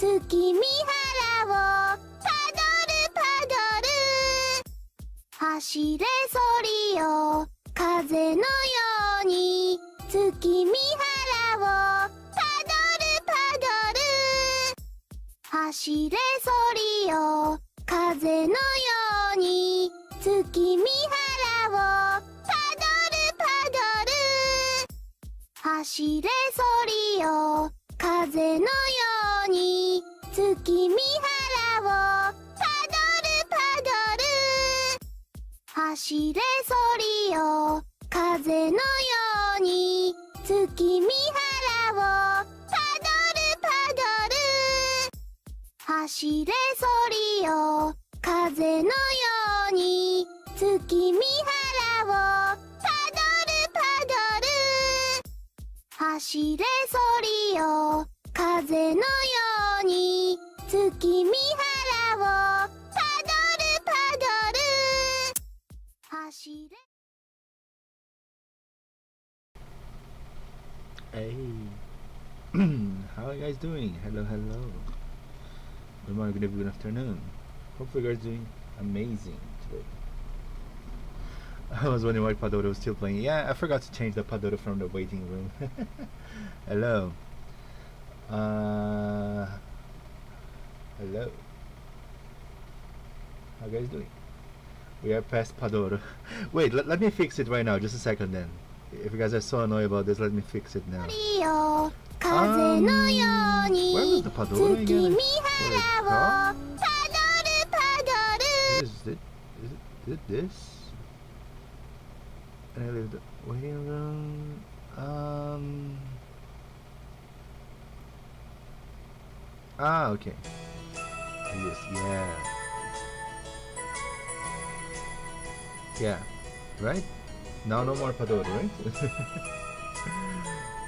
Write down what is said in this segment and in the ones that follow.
月見原をパドルパドル走れソリよ風のように月見原をパドルパドル走れソリよ風のように月見原をパドルパドル走れソリよ風のように月見原をパドルパドル走れソリよ風のように月見原をパドルパドル走れソリよ風のように月見原をパドルパドル走れソリよ風のように月見原をパドルパドル走れ Hey, how are you guys doing? Hello. Good morning, good evening, good afternoon. Hopefully you guys are doing amazing today. I was wondering why Padodo was still playing. Yeah, I forgot to change the Padodo from the waiting room. Hello. Hello. How you guys doing? We are past Padodo. Wait, let me fix it right now. Just a second then. If you guys are so annoyed about this, let me fix it now. Where was the Padodo again? Is it this? And I leave the waiting room. Okay. Yes, yeah, right? Now no more Padodo, right?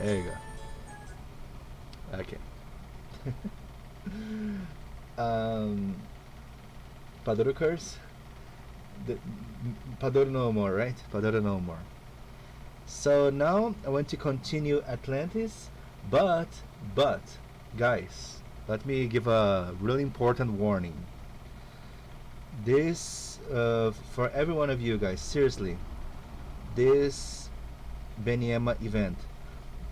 There you go. Okay. Padodo curse? Padodo no more, right? Padodo no more. So now I want to continue Atlantis, but guys, let me give a really important warning. This for every one of you guys, seriously, this Beniema event,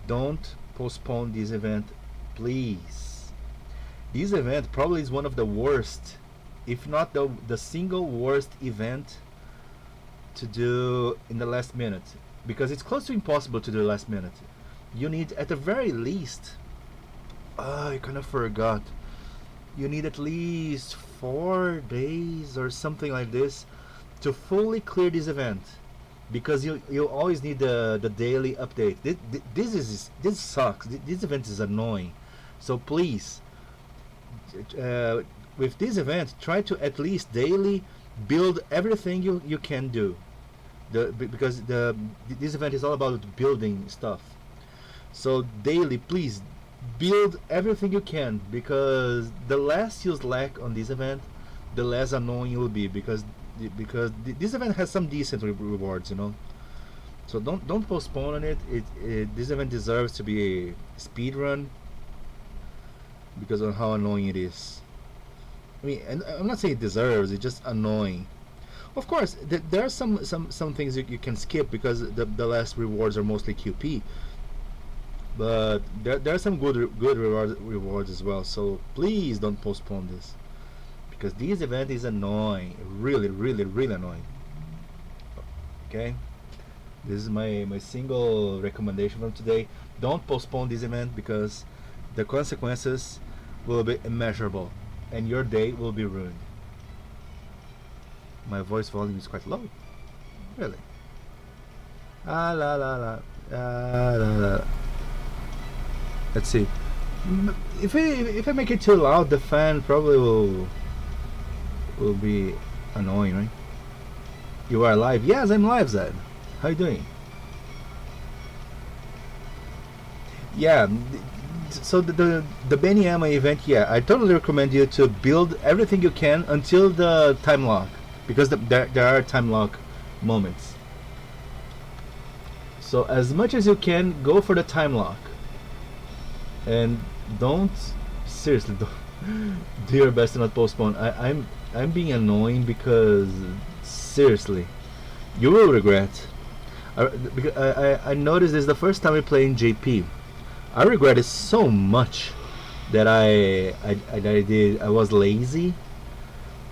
don't postpone this event, please. This event probably is one of the worst, if not the single worst event to do in the last minute, because it's close to impossible to do the last minute. You need at the very least, I kind of forgot, you need at least 4 days or something like this to fully clear this event, because you always need the daily update. This sucks. This event is annoying. So please, with this event, try to at least daily build everything you can do. Because this event is all about building stuff. So daily, please build everything you can, because the less you slack on this event, the less annoying it will be, because this event has some decent rewards, you know. So don't postpone on it. This event deserves to be a speed run because of how annoying it is. I mean, and I'm not saying it deserves, it's just annoying. Of course, there are some things you can skip because the last rewards are mostly QP. But there are some good rewards as well. So please don't postpone this, because this event is annoying, really annoying. Okay, this is my single recommendation from today. Don't postpone this event, because the consequences will be immeasurable and your day will be ruined. My voice volume is quite low, really. La la la la. Let's see. If I make it too loud, the fan probably will be annoying, right? You are live? Yes, I'm live, Zed. How you doing? Yeah. So the Beniema event, yeah, I totally recommend you to build everything you can until the time lock, because there are time lock moments. So as much as you can, go for the time lock. And don't, seriously, Do your best to not postpone. I'm being annoying because seriously, you will regret. Because I noticed this the first time we played JP. I regretted so much that I was lazy,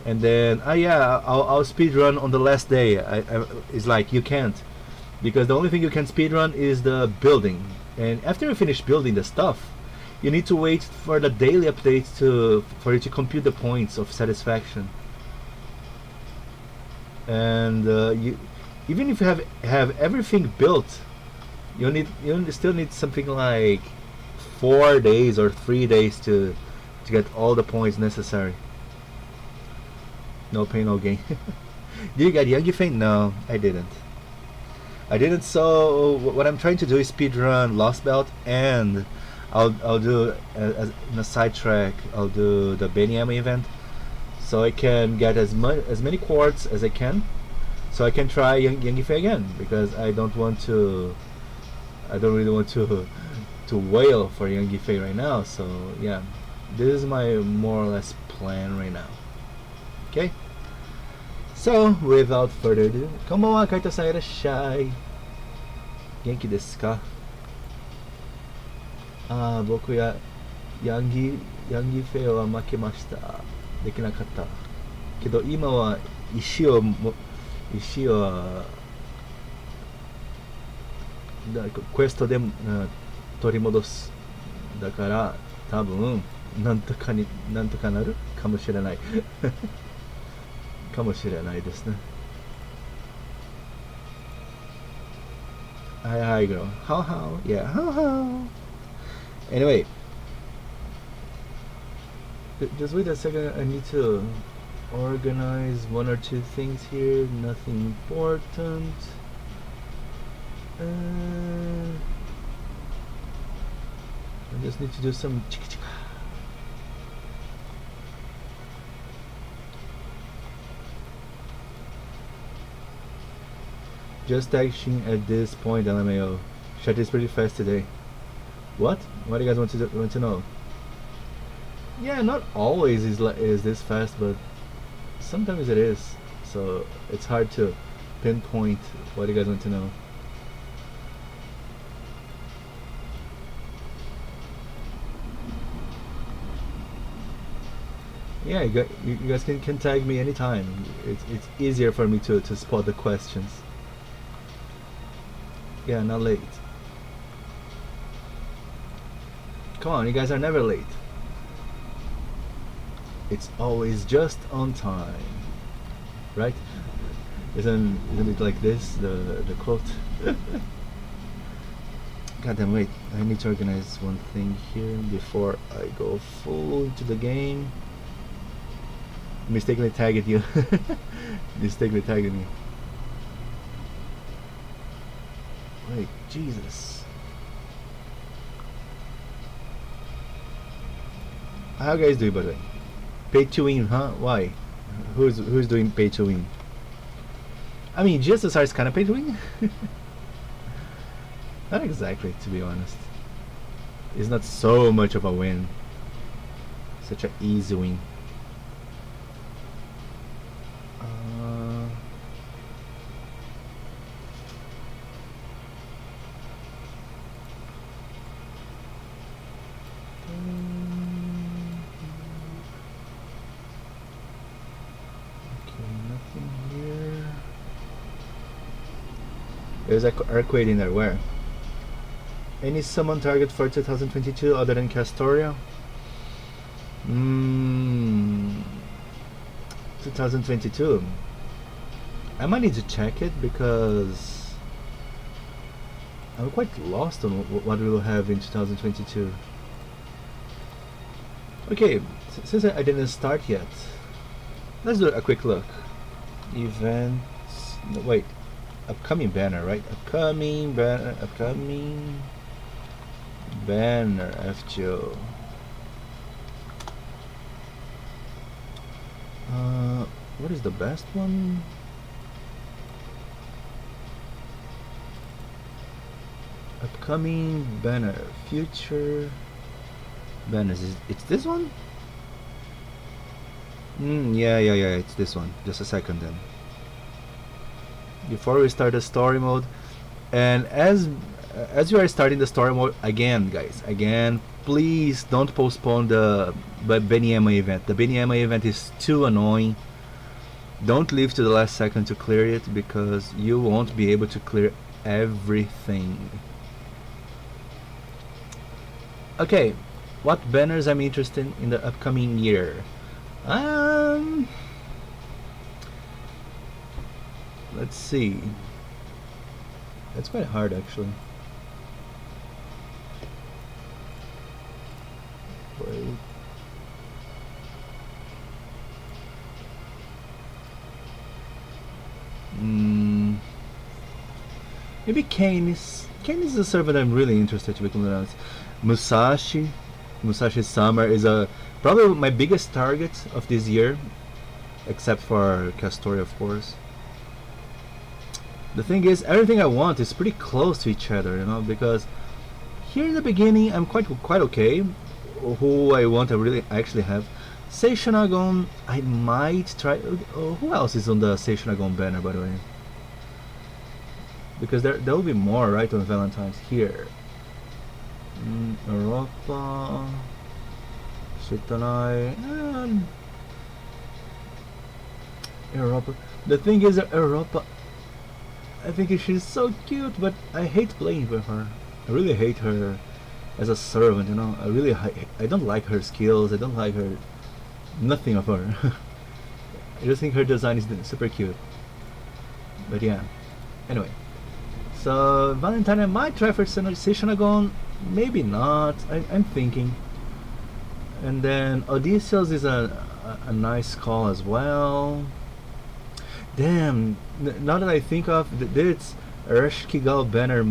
and then yeah, I'll speed run on the last day. It's like you can't, because the only thing you can speed run is the building, and after you finish building the stuff, you need to wait for the daily updates for you to compute the points of satisfaction. And you, even if you have everything built, you still need something like 4 days or 3 days to get all the points necessary. No pain, no gain. Did you get Young? No, I didn't. So what I'm trying to do is speedrun Lostbelt, and I'll do as in a sidetrack. I'll do the Benyama event, so I can get as many quartz as I can, so I can try Young again, because I don't really want to wail for Young right now. So yeah, this is my more or less plan right now. Okay. So without further ado, konbanwa, Kaito-san, irashai. Genki desu ka? 僕やヤンギフェアは負けました。できなかったけど、今は石をクエストで取り戻す。だから多分なんとかなるかもしれないかもしれないですね。Hi girl. How? Yeah, how? Anyway, just wait a second. I need to organize one or two things here. Nothing important. I just need to do some chicka. Just tag Shin at this point, LMAO. Chat is pretty fast today. What? What do you guys want to know? Yeah, not always is this fast, but sometimes it is. So it's hard to pinpoint what do you guys want to know. Yeah, you guys can tag me anytime. It's easier for me to spot the questions. Yeah, not late. Come on, you guys are never late. It's always just on time, right? Isn't it like this, the quote? God damn, wait, I need to organize one thing here before I go full into the game. Mistakenly tagged you. Mistakenly tagged me. Wait, Jesus. How you guys doing, by the way? Pay to win, huh? Why? Who's doing pay to win? I mean, GSSR is kind of pay to win. Not exactly, to be honest. It's not so much of a win. Such an easy win. There's an earthquake in there. Where? Any summon target for 2022 other than Castoria? 2022. I might need to check it because I'm quite lost on what we will have in 2022. Okay, since I didn't start yet, let's do a quick look. Events. No, wait. Upcoming banner, right? Upcoming banner, FGO. What is the best one? Upcoming banner, future banners. It's this one? Yeah, it's this one. Just a second then. Before we start the story mode, and as you are starting the story mode, again, guys, please don't postpone the Beniema event. The Beniema event is too annoying. Don't leave to the last second to clear it, because you won't be able to clear everything. Okay, what banners I'm interested in the upcoming year? Let's see. That's quite hard, actually. Wait. Maybe Kane is a server that I'm really interested to become honest. Musashi Summer is probably my biggest target of this year, except for Castoria, of course. The thing is, everything I want is pretty close to each other, you know, because here in the beginning I'm quite okay. Who I want to really actually have. Seishonagon, I might try. Who else is on the Seishonagon banner, by the way? Because there will be more, right, on Valentine's here. Europa, Shitanai, and Europa. The thing is, Europa, I think she's so cute, but I hate playing with her. I really hate her as a servant, you know. I don't like her skills. I don't like her, nothing of her. I just think her design is super cute. But yeah, anyway. So Valentine, I might try for Seishonagon, maybe not. I'm thinking. And then Odysseus is a nice call as well. Damn, now that I think of it's Ereshkigal banner.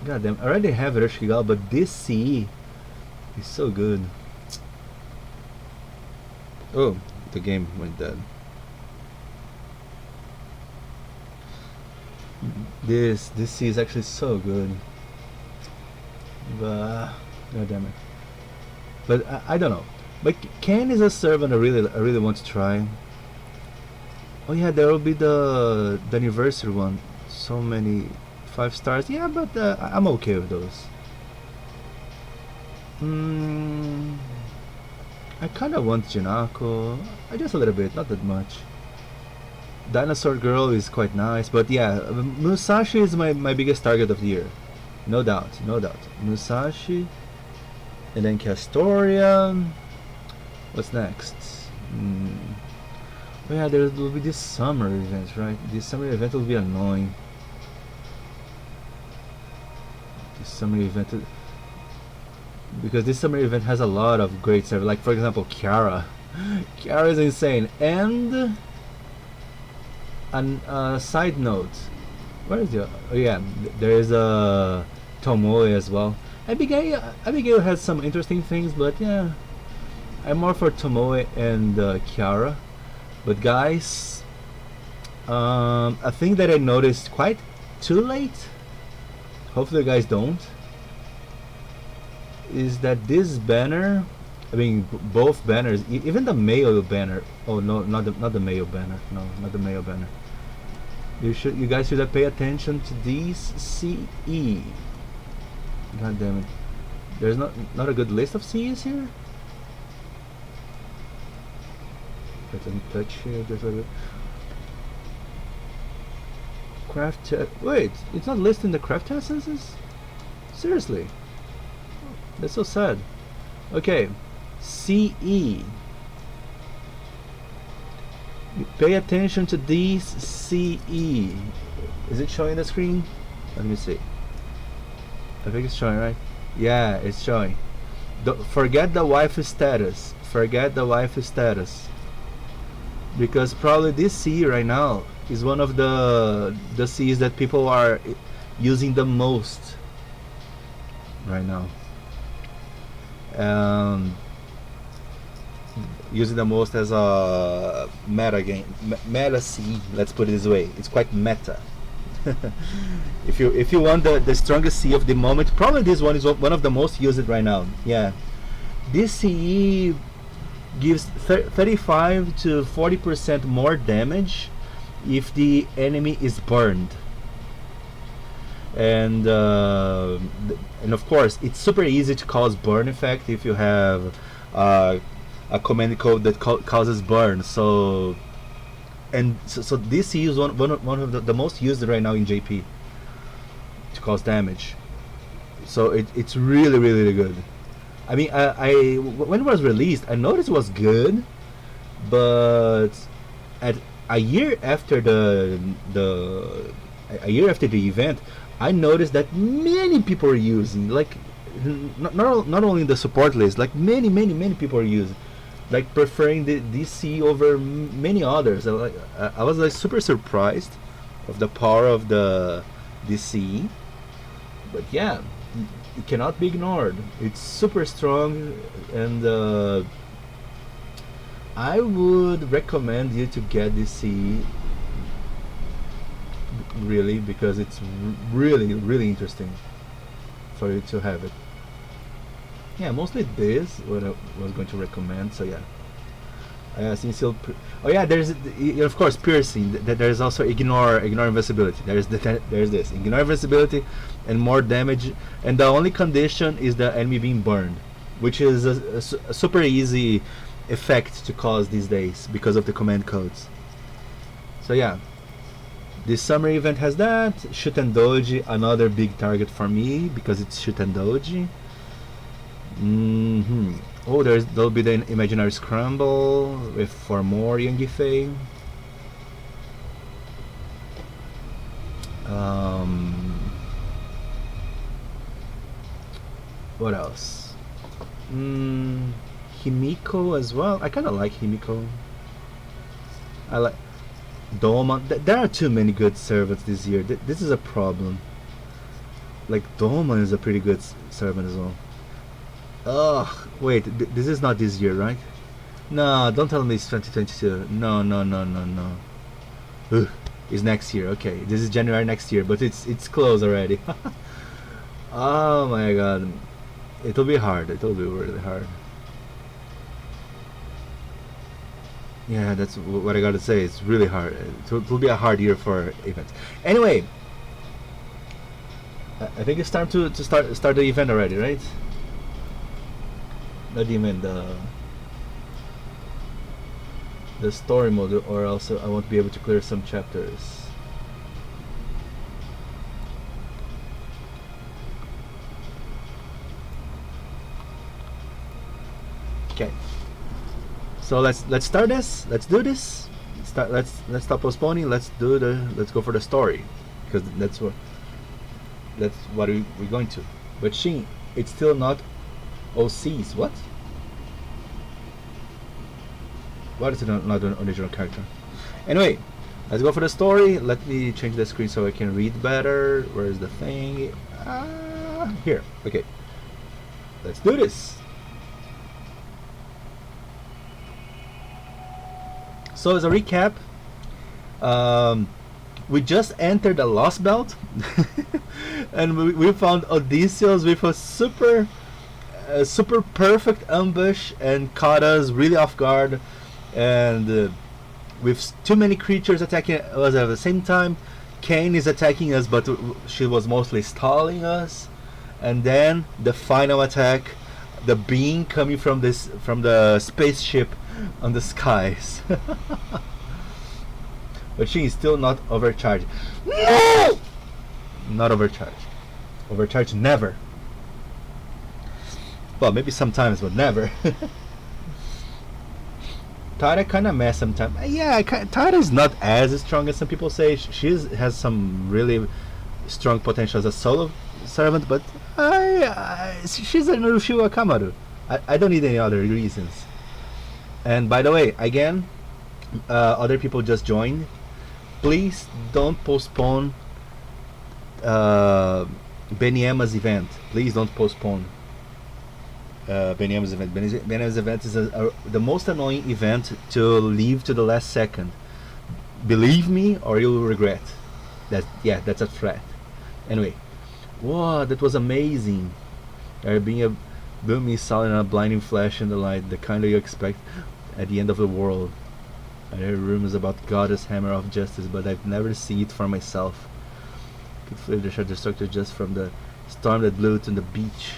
God damn, I already have Ereshkigal, but this CE is so good. Oh, the game went dead. This CE is actually so good. But god damn it. But I don't know. But Ken is a servant I really want to try. Oh yeah, there will be the anniversary one. So many 5 stars. Yeah, but I'm okay with those. I kind of want Jinako. Just a little bit, not that much. Dinosaur Girl is quite nice, but yeah, Musashi is my biggest target of the year. No doubt. Musashi. And then Castoria. What's next? Oh yeah, there will be this summer event, right? This summer event will be annoying. This summer event, because this summer event has a lot of great servers. Like for example, Kiara. Kiara is insane. And a side note, where is the? Oh yeah, there is a Tomoe as well. Abigail has some interesting things, but yeah, I'm more for Tomoe and Kiara. But guys, a thing that I noticed quite too late, hopefully you guys don't, is that this banner, I mean both banners, even the male banner, oh no, not the male banner, no, not the male banner. You guys should pay attention to these CE. God damn it. There's not a good list of CEs here. Let me touch here just a bit. Craft wait, it's not listed in the craft essences? Seriously? That's so sad. Okay, CE. Pay attention to these CE. Is it showing the screen? Let me see. I think it's showing, right? Yeah, it's showing. Forget the waifu status. Forget the waifu status. Because probably this CE right now is one of the CEs that people are using the most right now. Using the most as a meta game, meta CE. Let's put it this way. It's quite meta. If you want the strongest CE of the moment, probably this one is one of the most used right now. Yeah, this CE gives 35 to 40% more damage if the enemy is burned. And of course it's super easy to cause burn effect if you have a command code that causes burn. So this is one of the most used right now in JP to cause damage. So it's really good. I mean, when it was released, I noticed it was good, but at a year after the event, I noticed that many people are using, like, not only the support list, like many people are using, like preferring the DC over many others. I was like super surprised of the power of the DC, but yeah, it cannot be ignored. It's super strong, and I would recommend you to get DC, really, because it's really interesting for you to have it. Yeah, mostly this what I was going to recommend. So yeah, since you'll oh yeah, there's of course piercing. There's also ignore invincibility. There's this ignore invincibility and more damage, and the only condition is the enemy being burned, which is a super easy effect to cause these days because of the command codes. So yeah, this summer event has that. Shoot and Doji, another big target for me because it's Shoot and Doji. Oh, there'll be the imaginary scramble with for more Yangifei. What else? Himiko as well. I kind of like Himiko. I like Doma. There are too many good servants this year. This is a problem. Like Doma is a pretty good servant as well. Ugh, wait, this is not this year, right? No, don't tell me it's 2022. No. Ugh, it's next year. Okay, this is January next year, but it's close already. Oh my god, it'll be hard. It'll be really hard. Yeah, that's what I gotta say. It's really hard. It'll be a hard year for events. Anyway, I think it's time to start the event already, right? Not even the story mode, or else I won't be able to clear some chapters. Okay, so let's start this. Let's do this. Let's stop postponing. Let's go for the story, because that's what we're going to. But Shin, it's still not OCs. What? What is it not an original character? Anyway, let's go for the story. Let me change the screen so I can read better. Where is the thing? Here. Okay. Let's do this. So as a recap, we just entered the Lostbelt, and we found Odysseus with a super perfect ambush and caught us really off guard, and with too many creatures attacking us at the same time. Kane is attacking us, but she was mostly stalling us. And then the final attack, the beam coming from the spaceship on the skies. But she is still not overcharged. No! Not overcharged. Overcharged never. Well, maybe sometimes, but never. Tara kind of mess sometimes. Yeah, Tara is not as strong as some people say. She has some really strong potential as a solo servant, but she's a Nurushiwa Kamaru. I don't need any other reasons. And by the way, again, other people just joined. Please don't postpone Benyama's event. Please don't postpone Benyama's event. Benyama's event is the most annoying event to leave to the last second. Believe me, or you'll regret. That's a threat. Anyway, wow, that was amazing. There being Boom me solid in a blinding flash in the light, the kind that you expect at the end of the world. I heard rumors about Goddess Hammer of Justice, but I've never seen it for myself. Could flee the sharp destructor just from the storm that blew to the beach.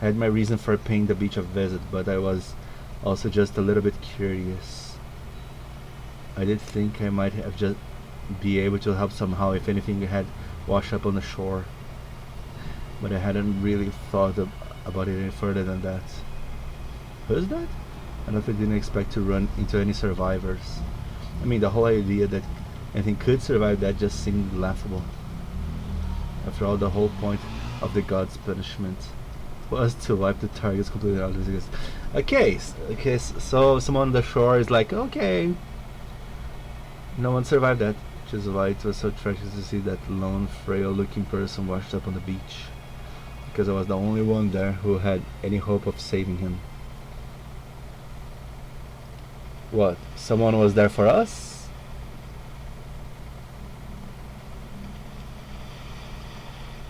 I had my reason for paying the beach a visit, but I was also just a little bit curious. I did think I might have just be able to help somehow if anything had washed up on the shore, but I hadn't really thought about it any further than that. Who's that? I didn't expect to run into any survivors. I mean, the whole idea that anything could survive that just seemed laughable. After all, the whole point of the god's punishment was to wipe the targets completely out of this. Okay, so someone on the shore is like, okay, no one survived that, which is why it was so tragic to see that lone, frail-looking person washed up on the beach, because I was the only one there who had any hope of saving him. What? Someone was there for us?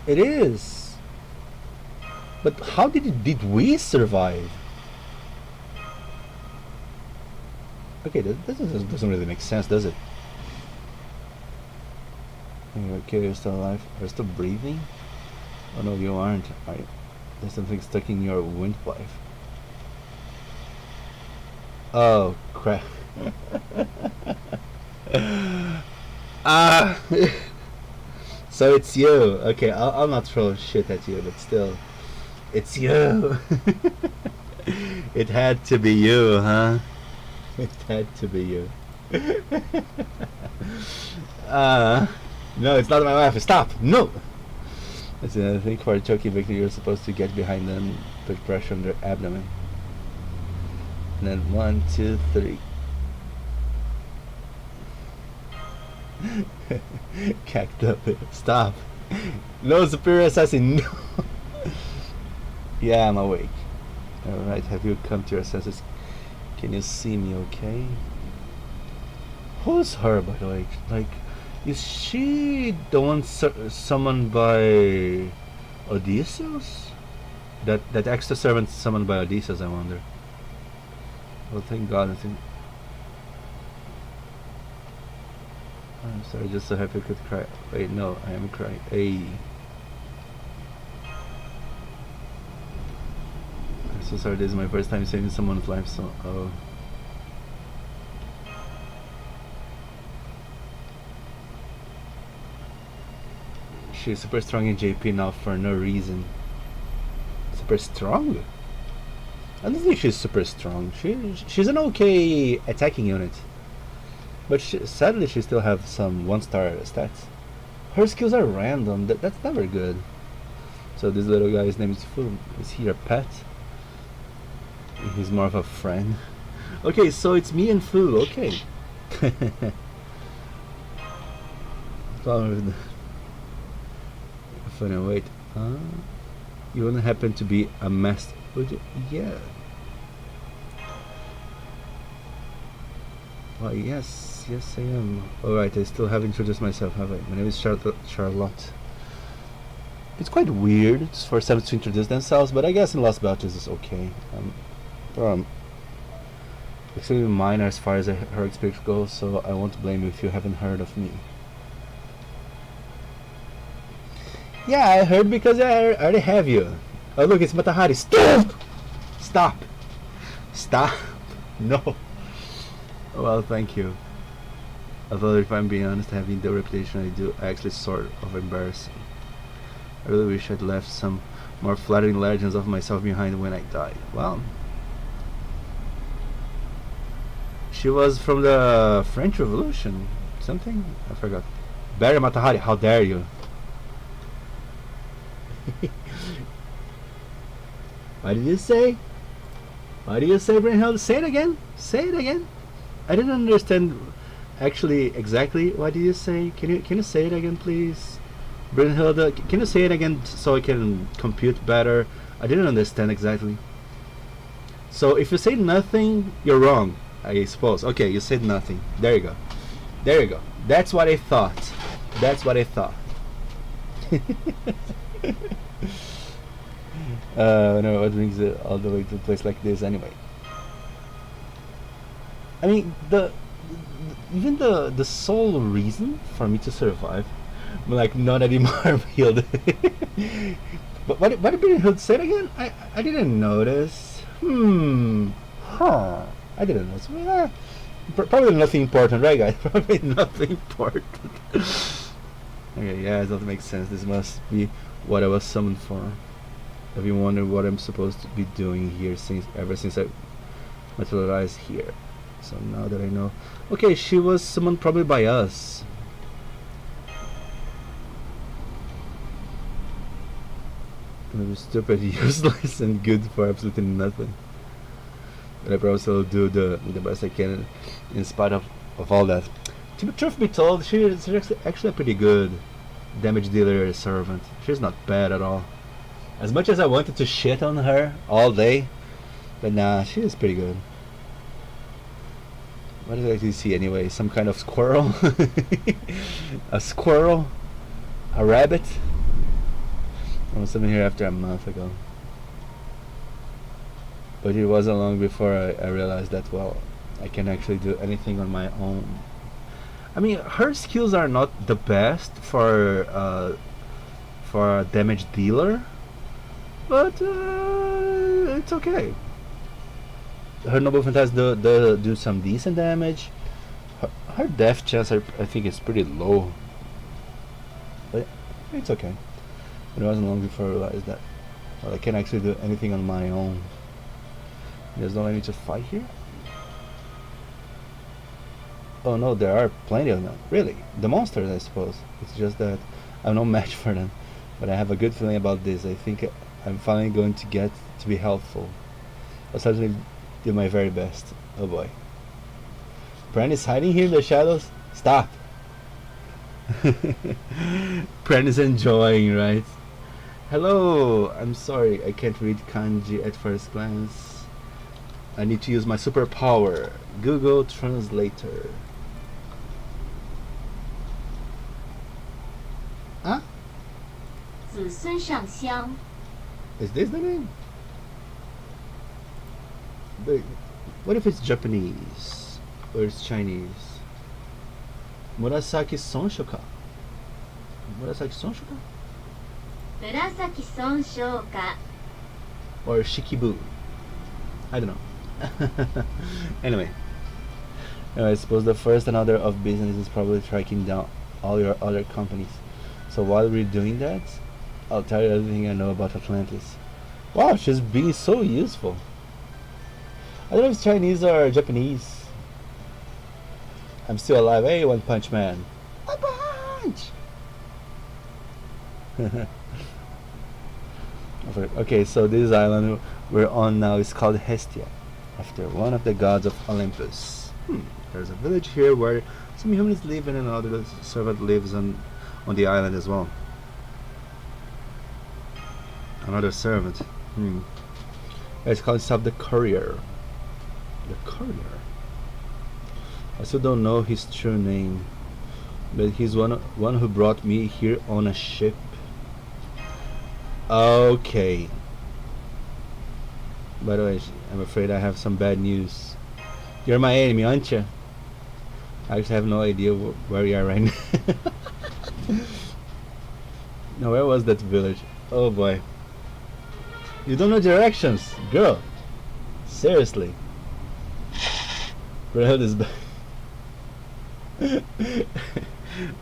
It is. But how did we survive? Okay, that doesn't really make sense, does it? Okay, you're still alive. You're still breathing? Oh no, you aren't. There's something stuck in your windpipe. Oh crap. Ah. So it's you. Okay, I'll not throw shit at you, but still, it's you. It had to be you, huh? It had to be you. No, it's not my wife. Stop! No! That's another thing. For a choking victim, you're supposed to get behind them, put pressure on their abdomen. And then 1, 2, 3. Cacked up. Stop. No, superior assassin. No. Yeah, I'm awake. Alright, have you come to your senses? Can you see me okay? Who's her, by the way? Like, is she the one summoned by Odysseus? That extra servant summoned by Odysseus, I wonder. Well, thank God. I think. I'm sorry, just so happy I could cry. Wait, no, I am crying. Hey. I'm so sorry, this is my first time saving someone's life, so. Oh. She's super strong in JP now for no reason. Super strong? I don't think she's super strong. She's an okay attacking unit. But sadly she still have some 1-star stats. Her skills are random. That's never good. So this little guy's name is Fu. Is he a pet? He's more of a friend. Okay, so it's me and Fu. Okay. Funny, wait. You wouldn't happen to be a master, would you? Yeah. Why, yes, I am. Alright, I still haven't introduced myself, have I? My name is Charlotte. It's quite weird for some to introduce themselves, but I guess in Lostbelt this is okay. Extremely minor as far as her experience goes, so I won't blame you if you haven't heard of me. Yeah, I heard because I already have you. Oh look, it's Matahari. Stop! Stop! Stop! No. Well, thank you. Although if I'm being honest, having the reputation I do actually sort of embarrassing. I really wish I'd left some more flattering legends of myself behind when I died. Well, she was from the French Revolution. Something? I forgot. Barry Matahari, how dare you? What did you say? What did you say, Brynhild? Say it again. Say it again. I didn't understand actually exactly what did you say. Can you say it again, please? Brynhild, can you say it again so I can compute better? I didn't understand exactly. So if you say nothing, you're wrong, I suppose. Okay, you said nothing. There you go. There you go. That's what I thought. That's what I thought. No, what brings it all the way to a place like this anyway? I mean, even the sole reason for me to survive, like not anymore I'm healed. But what did Hood say again? I didn't notice. Huh. I didn't notice. Well, probably nothing important, right, guys? Probably nothing important. Okay, yeah, that makes sense. This must be what I was summoned for. I've been wondering what I'm supposed to be doing here ever since I materialized here. So now that I know, okay, she was summoned probably by us. Maybe stupid, useless, and good for absolutely nothing. But I probably still do the best I can in spite of all that. Truth be told, she's actually a pretty good damage dealer servant. She's not bad at all. As much as I wanted to shit on her all day, but nah, she is pretty good. What did I actually see anyway? Some kind of squirrel? A squirrel? A rabbit? I was something here after a month ago. But it wasn't long before I realized that, well, I can actually do anything on my own. I mean, her skills are not the best for a damage dealer, but it's okay. Her noble fantasy do some decent damage. Her death chance I think is pretty low, but it's okay. It wasn't long before I realized that, well, I can't actually do anything on my own. There's no need to fight here. Oh no, there are plenty of them. Really, the monsters, I suppose. It's just that I'm no match for them. But I have a good feeling about this. I think I'm finally going to get to be helpful. I'll certainly do my very best. Oh boy. Pran is hiding here in the shadows? Stop! Pran is enjoying, right? Hello! I'm sorry, I can't read kanji at first glance. I need to use my superpower. Google Translator. Huh? Is this the name? But what if it's Japanese? Or it's Chinese? Murasaki Sonshoka? Murasaki Sonshoka? Murasaki Sonshoka. Or Shikibu? I don't know. Anyway, I suppose the first and order of business is probably tracking down all your other companies. So while we're doing that, I'll tell you everything I know about Atlantis. Wow, she's being so useful. I don't know if it's Chinese or Japanese. I'm still alive. Hey, One Punch Man. One Punch! Okay, so this island we're on now is called Hestia, after one of the gods of Olympus. There's a village here where some humans live and another servant lives on the island as well. Another servant. It's called itself the Courier. The Courier. I still don't know his true name, but he's one who brought me here on a ship. Okay. By the way, I'm afraid I have some bad news. You're my enemy, aren't you? I actually have no idea where you are right now. Now, where was that village? Oh boy. You don't know directions, girl. Seriously. Brother is back. Wait,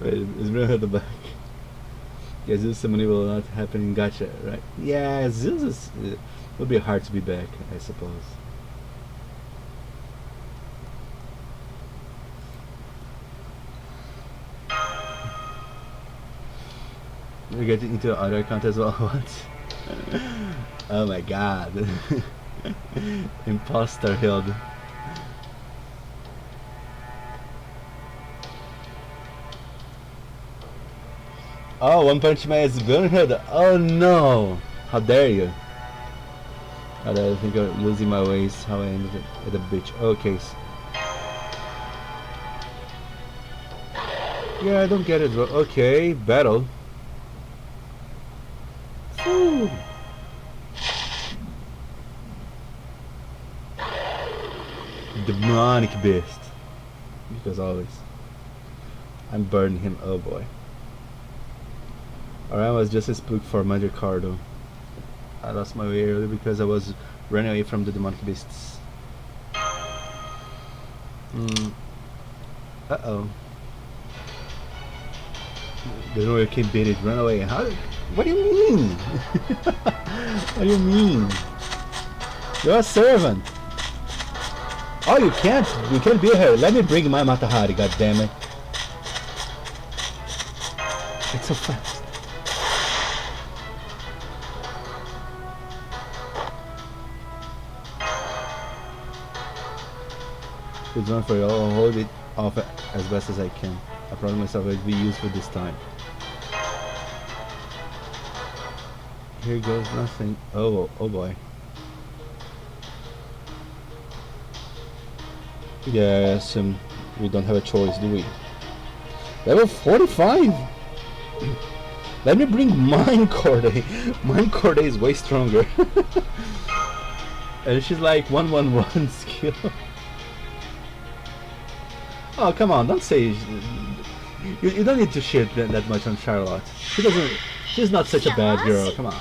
is Brother at the back? Yeah, Zeus ceremony will not happen in Gacha, right? Yeah, Zeus is... It would be hard to be back, I suppose. We're getting into other account as well. What? Oh my god. Imposter Hild. Oh, One Punch Man is Gunhild. Oh no! How dare you? I think I'm losing my ways. How I ended at a bitch. Okay. Yeah, I don't get it. Okay, battle. Ooh. Demonic beast. Because always. I'm burning him. Oh boy. Alright, I was just a spook for Magikarp. I lost my way early because I was running away from the demonic beasts. Uh-oh. The lawyer can beat it. Run away. How? What do you mean? What do you mean? You're a servant. Oh, you can't beat her. Let me bring my Matahari. God damn it! It's so fast. Good one for you. I'll hold it off as best as I can. I promise myself it'll be useful this time. Here goes nothing. Oh boy. Yes, we don't have a choice, do we? Level 45? Let me bring Mine Corday. Mine Corday is way stronger. And she's like 111 skill. Oh, come on, don't say... You don't need to shit that much on Charlotte. She's not such a bad girl, come on.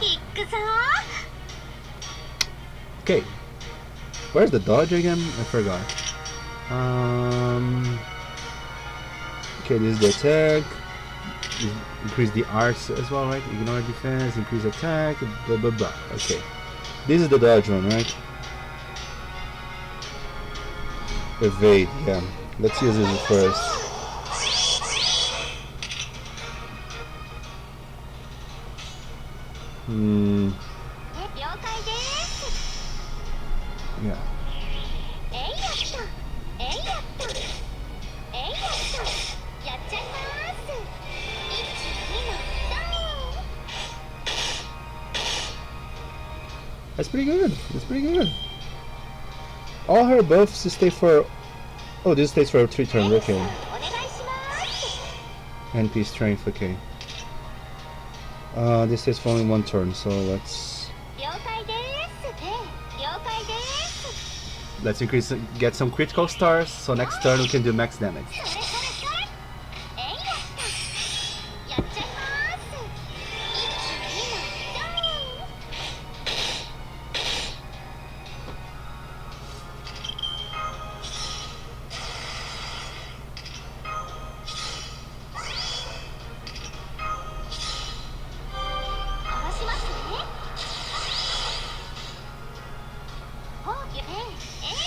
Okay. Where's the dodge again? I forgot. Okay, this is the attack. Increase the arcs as well, right? Ignore defense, increase attack, blah blah blah. Okay. This is the dodge one, right? Evade, yeah. Let's use this first. Yeah. That's pretty good. That's pretty good. All her buffs stay for... Oh, this stays for 3 turns, okay. NP strength, okay. This stays for only 1 turn, so let's increase, get some critical stars, so next turn we can do max damage.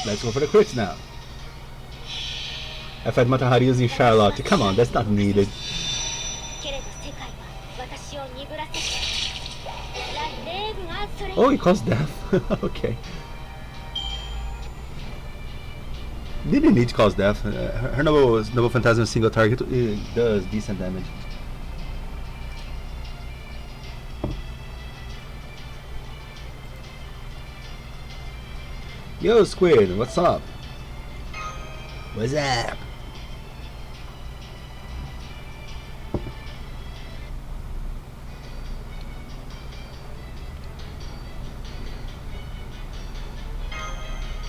Let's go for the crits now. I've had Matahari using Charlotte. Come on, that's not needed. Oh, he caused death. Okay. Didn't need to cause death. Her Noble Phantasm single target does decent damage. Yo, Squid, what's up? What's up?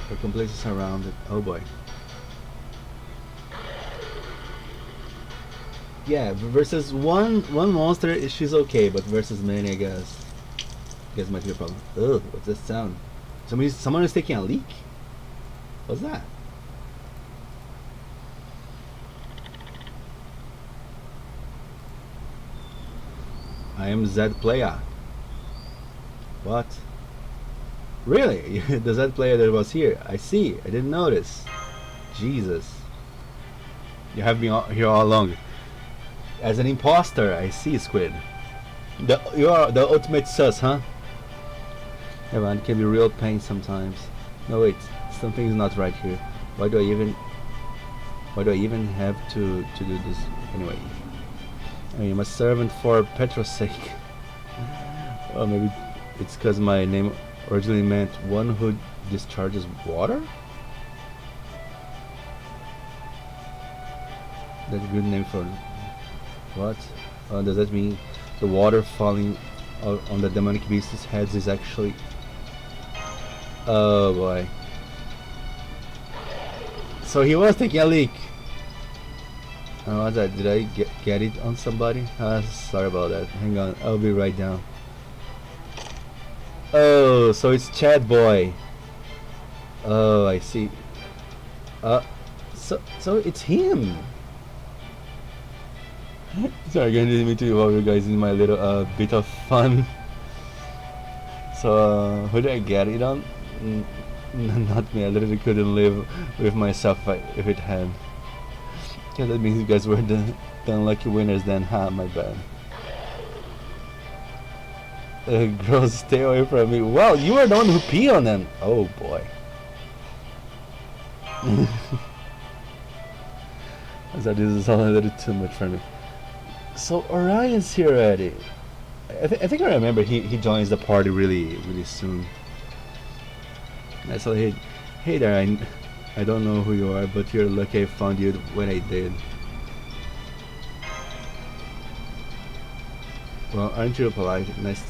Her complete is surrounded. Oh boy. Yeah, versus one monster, she's okay, but versus many, I guess might be a problem. Ugh, what's this sound? Someone is taking a leak? What's that? I am Zed player. What? Really? The Zed player that was here. I see. I didn't notice. Jesus. You have been here all along. As an imposter, I see, Squid. You are the ultimate sus, huh? Yeah, man, it can be real pain sometimes. No wait, something is not right here. Why do I even have to do this anyway? I am a servant for Petro's sake. Well, maybe it's because my name originally meant one who discharges water? That's a good name for what? Does that mean the water falling on the demonic beast's heads is actually... Oh boy. So he was taking a leak. Oh, did I get it on somebody? Sorry about that. Hang on, I'll be right down. Oh, so it's Chad Boy. Oh, I see. So it's him. Sorry, again, didn't mean to involve you guys in my little bit of fun. So who did I get it on? Not me. I literally couldn't live with myself if it had. Yeah, that means you guys were the unlucky winners then. Ha, my bad. Girls, stay away from me. Well, you were the one who peed on them. Oh boy. I thought this is all a little too much for me. So Orion's here already. I think I remember he joins the party really soon. I said, hey there, I don't know who you are, but you're lucky I found you when I did. Well, aren't you polite? Nice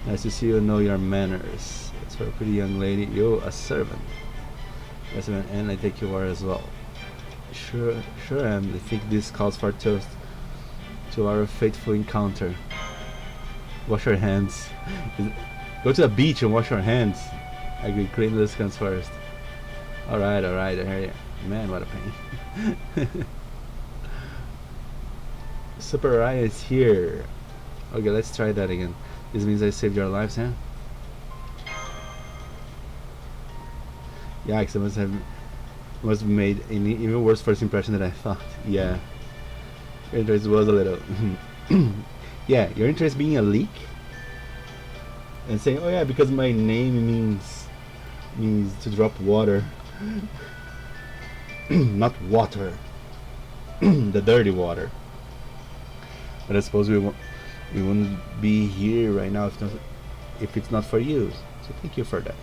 to see you know your manners. It's for a pretty young lady. You're a servant. Yes, man, and I think you are as well. Sure I am. I think this calls for a toast to our fateful encounter. Wash your hands. Go to the beach and wash your hands. I agree, clean this comes first. Alright, I hear you. Man, what a pain. Super Raya is here. Okay, let's try that again. This means I saved your lives, huh? Yikes, I must have made an even worse first impression than I thought. Yeah. Your interest was a little... yeah, your interest being a leak? And saying, oh yeah, because my name means to drop water. Not water. The dirty water. But I suppose we wouldn't be here right now if it's not for you. So thank you for that.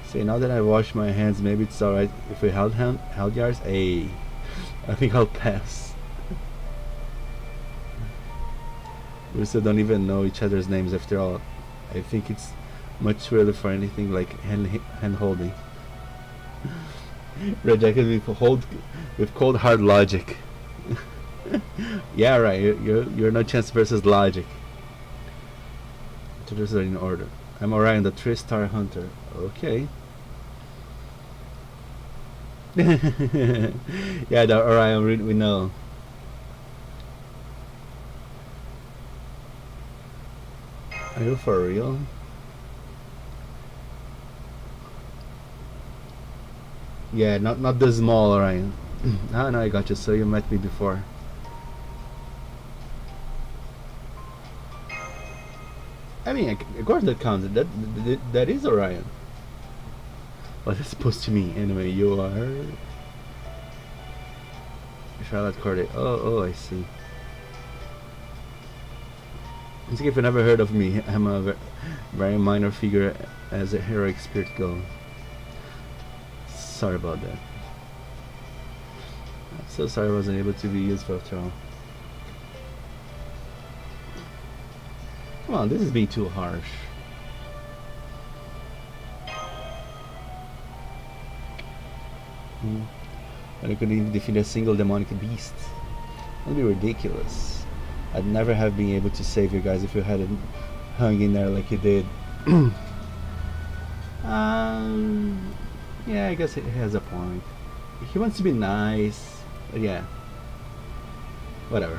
Say, now that I washed my hands, maybe it's alright if we held yards? Hey, I think I'll pass. We still don't even know each other's names after all. I think it's much too early for anything like hand holding. Rejected with cold hard logic. Yeah, right. You're no chance versus logic. Introducers are in order. I'm Orion, the 3-star hunter. Okay. Yeah, the Orion we know. Are you for real? Yeah, not the small Orion. Ah, no, I got you. So you met me before. I mean, of course that counts. That is Orion. What is supposed to mean? Anyway, you are Charlotte Corday. Oh, I see. It's like if you never heard of me, I'm a very minor figure as a heroic spirit goes. Sorry about that. I'm so sorry I wasn't able to be useful after all. Come on, this is being too harsh. But I couldn't even defeat a single demonic beast. That'd be ridiculous. I'd never have been able to save you guys if you hadn't hung in there like you did. Yeah, I guess he has a point. He wants to be nice, but yeah. Whatever.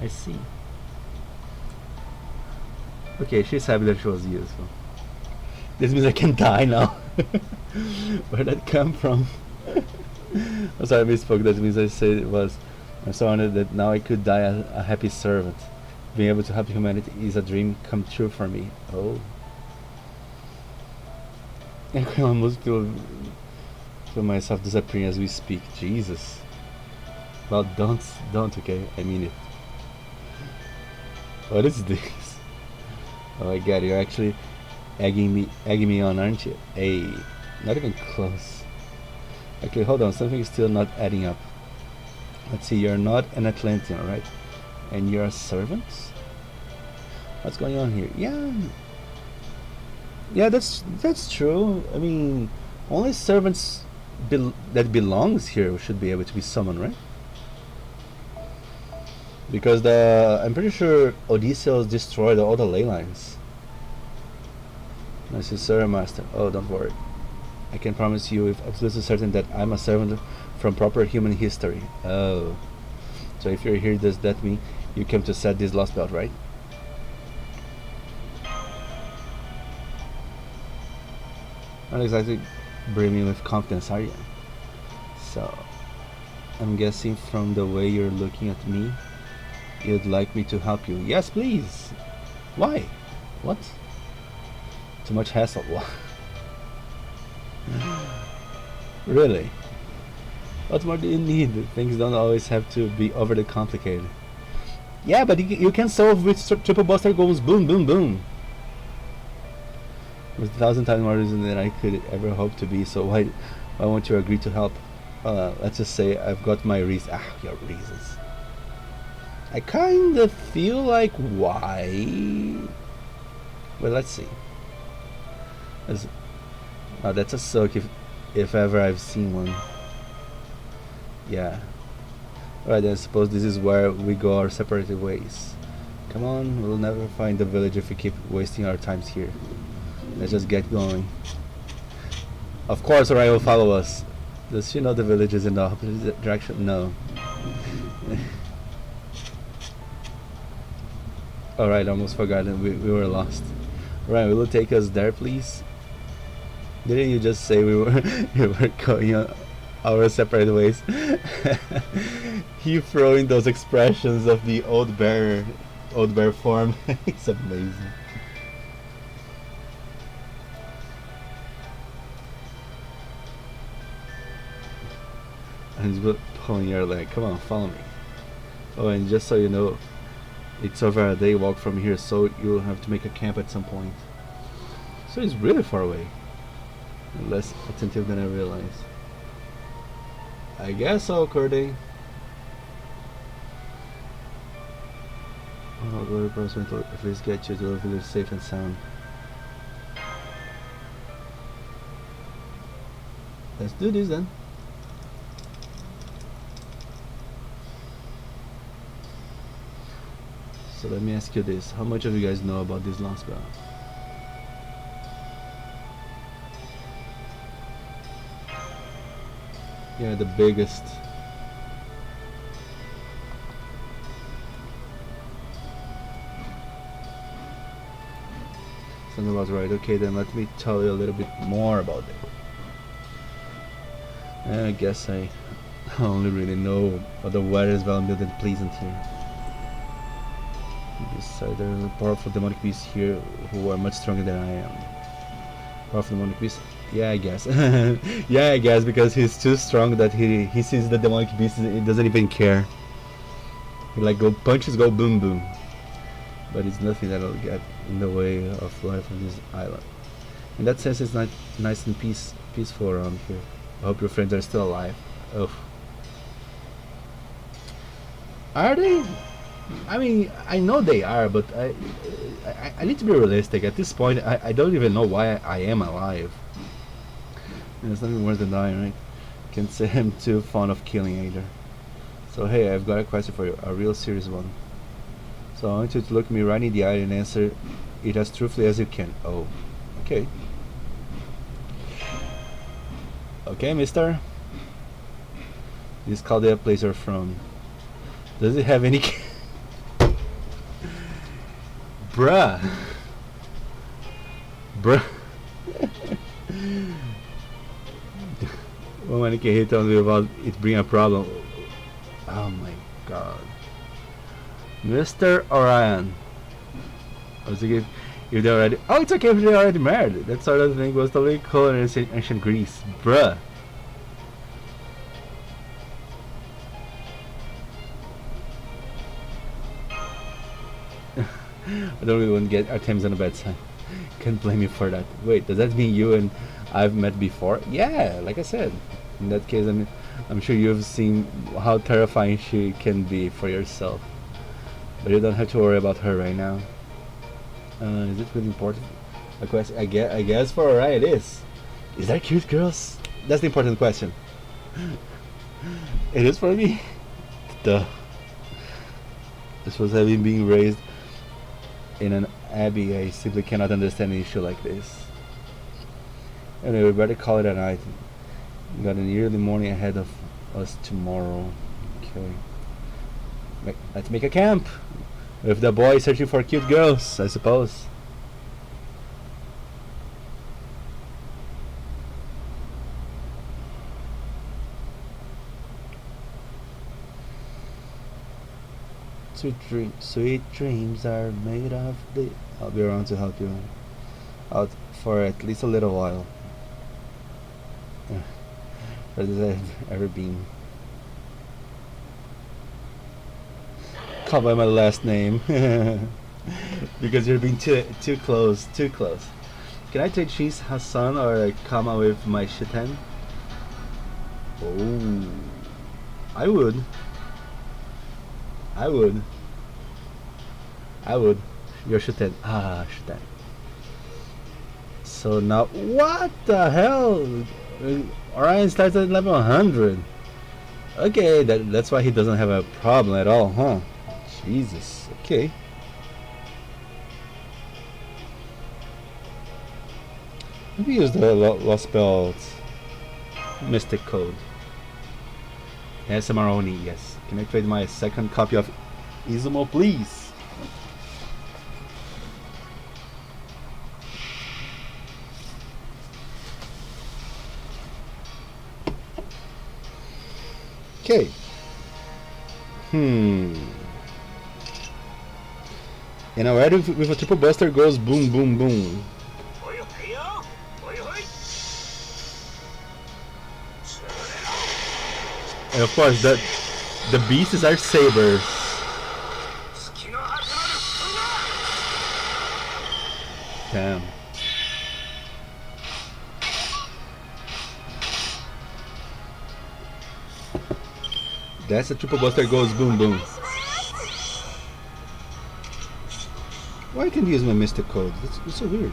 I see. Okay, she's happy that she was useful. This means I can die now. Where'd that come from? I'm sorry I misspoke. That means I said it was. I'm so honored that now I could die a happy servant. Being able to help humanity is a dream come true for me. Oh. I can almost feel myself disappearing as we speak. Jesus. Well, don't, okay? I mean it. What is this? Oh my god, you're actually egging me on, aren't you? Hey, not even close. Okay, hold on, something is still not adding up. Let's see, you're not an Atlantean, right? And you're a servant? What's going on here? Yeah. Yeah, that's true. I mean, only servants that belongs here should be able to be summoned, right? Because I'm pretty sure Odysseus destroyed all the ley lines. I say, sir, master. Oh, don't worry. I can promise you with absolute certain that I'm a servant from proper human history. Oh. So if you're here, does that mean you came to set this Lostbelt, right? Not exactly brimming with confidence, are you? So, I'm guessing from the way you're looking at me, you'd like me to help you. Yes, please. Why? What? Too much hassle. Really? What more do you need? Things don't always have to be overly complicated. Yeah, but you can solve with triple buster goals. Boom, boom, boom. With 1,000 times more reason than I could ever hope to be. So why won't you agree to help? Let's just say I've got my reasons. Your reasons. I kind of feel like why. Well, let's see. That's a soak if ever I've seen one. Yeah. Alright, then I suppose this is where we go our separated ways. Come on, we'll never find the village if we keep wasting our times here. Let's just get going. Of course, Orion will follow us. Does she know the village is in the opposite direction? No. Alright, almost forgotten. We were lost. Orion, will you take us there, please? Didn't you just say we were going our separate ways? He throwing those expressions of the old bear form. It's amazing. And he's pulling your leg. Come on, follow me. Oh, and just so you know, it's over a day walk from here, so you'll have to make a camp at some point. So it's really far away. Less attentive than I realized. I guess so, Corday. I'll go to Prosper to at least get you to the village safe and sound. Let's do this then. So let me ask you this. How much of you guys know about this Lostbelt? Yeah, the biggest. Something about right. Okay, then let me tell you a little bit more about it. I guess I only really know but the weather is well and pleasant here. Besides, there are powerful demonic beasts here who are much stronger than I am. Powerful demonic beasts? Yeah, I guess. Yeah, I guess, because he's too strong that he sees the demonic beast, he doesn't even care. He like go punches, go boom boom. But it's nothing that'll get in the way of life on this island. In that sense, it's not nice and peaceful around here. I hope your friends are still alive. Oh. Are they? I mean, I know they are, but I need to be realistic. At this point, I don't even know why I am alive. And it's nothing worse than dying, right? Can't say I'm too fond of killing either. So hey, I've got a question for you, a real serious one. So I want you to look me right in the eye and answer it as truthfully as you can. Oh, okay. Okay, mister. This Chaldea place you're from, does it have any... Bruh. When can he tell me about it bring a problem? Oh my god. Mr. Orion. I was thinking if they're already... Oh, it's okay if they're already married. That sort of thing was totally cool in ancient Greece. Bruh. I don't really want to get Artemis on the bad side. Can't blame you for that. Wait, does that mean you and I've met before? Yeah, like I said. In that case, I'm sure you've seen how terrifying she can be for yourself. But you don't have to worry about her right now. Is it really important? A question. I guess for Orion it is. Is that cute, girls? That's the important question. It is for me. Duh. This was having being raised in an abbey. I simply cannot understand an issue like this. Anyway, we better call it a night. We got an early morning ahead of us tomorrow. Okay. Let's make a camp. With the boys searching for cute girls, I suppose. Sweet dreams are made of the. I'll be around to help you out for at least a little while. Further than I've ever been. Call by my last name because you're being too close. Can I take cheese Hassan or Kama with my shiten? Oh, I would. Your shiten. Ah, shiten. So now, what the hell? Orion starts at level 100. Okay, that's why he doesn't have a problem at all, huh? Jesus. Okay. Maybe use the Lostbelt Mystic Code. SMR only, yes. Can I trade my second copy of Izumo, please? Okay. And already with a triple buster goes boom, boom, boom. And of course, the beasts are sabers. Damn. That's a triple buster goes boom, boom. Why can't you use my mystic code? It's so weird.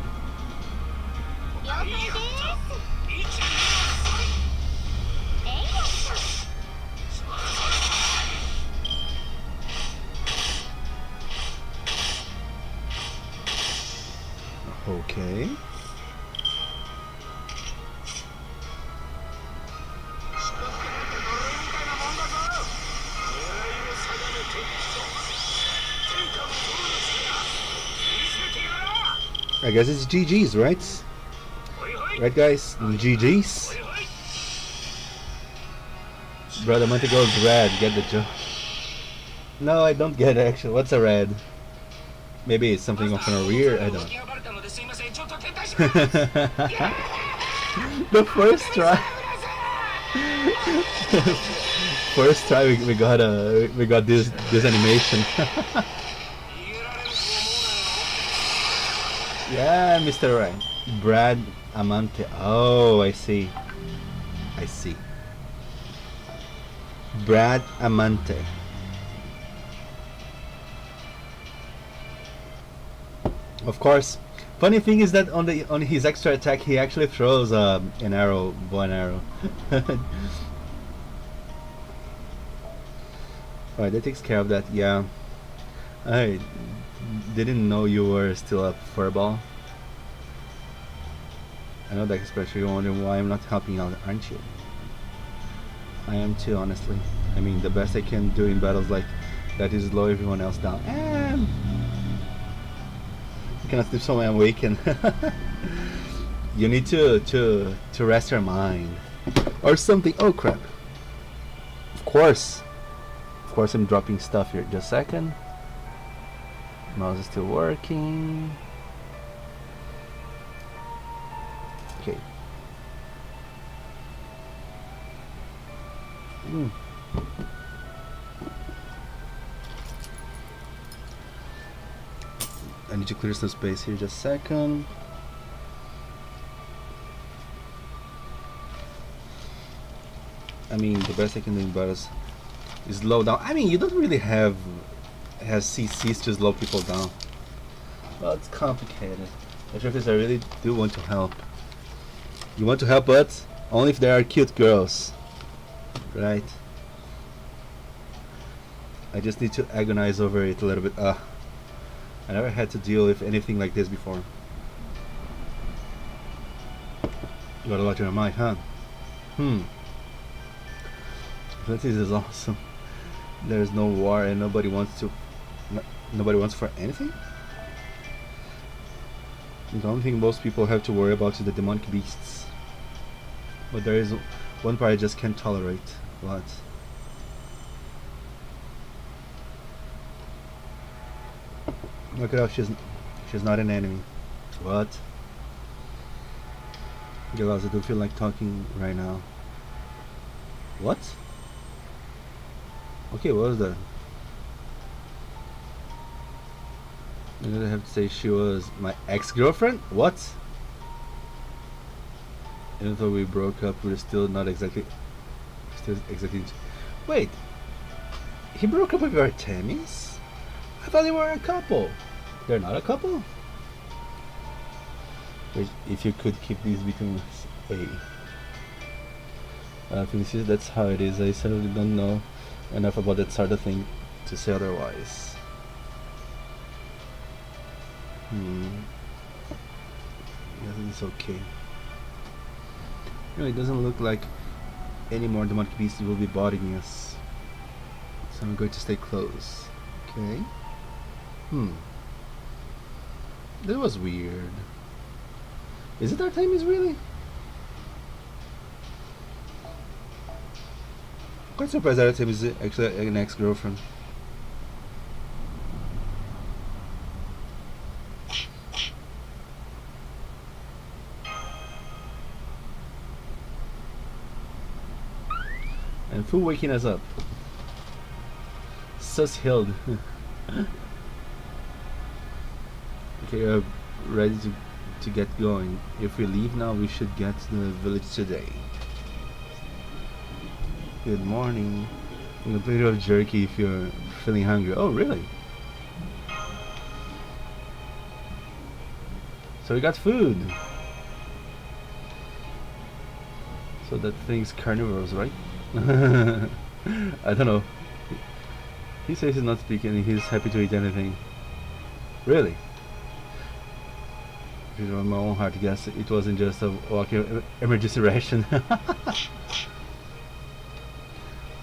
Okay. I guess it's GG's, right? Right, guys? GG's. Brother Monte goes red. Get the joke. No, I don't get it, actually. What's a red? Maybe it's something off in a rear. I don't. The first try. First try we got this animation. Yeah, Mr. Right. Brad Amante. Oh, I see. Brad Amante. Of course. Funny thing is that on his extra attack he actually throws an arrow, bow and arrow. Alright, that takes care of that. Yeah. I didn't know you were still up for a ball. I know that especially you're wondering why I'm not helping out, aren't you? I am too, honestly. I mean, the best I can do in battles like that is slow everyone else down. And you cannot sleep so I'm awakened. You need to rest your mind or something. Oh crap! Of course I'm dropping stuff here. Just a second. Mouse is still working. Okay. I need to clear some space here. Just a second. I mean, the best I can do in battles is slow down. I mean, you don't really have CCs to slow people down. Well, it's complicated. The truth is, I really do want to help. You want to help, but only if there are cute girls, right? I just need to agonize over it a little bit. I never had to deal with anything like this before. You got a lot on your mind, huh? This is awesome. There's no war and nobody wants to. Nobody wants for anything. The only thing most people have to worry about is the demonic beasts. But there is one part I just can't tolerate. What? Look at how she's not an enemy. What? Girls, I don't feel like talking right now. What? Okay, what was that? I'm gonna have to say she was my ex-girlfriend? What? Even though we broke up, we're still exactly. Wait, he broke up with Artemis? I thought they were a couple. They're not a couple? If you could keep these between us, Felicia, that's how it is. I certainly don't know enough about that sort of thing to say otherwise. Yes, it's okay. It doesn't look like any more demonic beasts will be bothering us. So I'm going to stay close. Okay. That was weird. Is it Artemis really? Quite surprised that Artemis is actually an ex-girlfriend. And Fu waking us up. Sus Hild. Okay, ready to get going. If we leave now, we should get to the village today. Good morning. You can plate of jerky if you're feeling hungry. Oh, really? So we got food. So that thing's carnivores, right? I don't know. He says he's not speaking. He's happy to eat anything. Really? On my own heart, guess it wasn't just a walking emergency ration.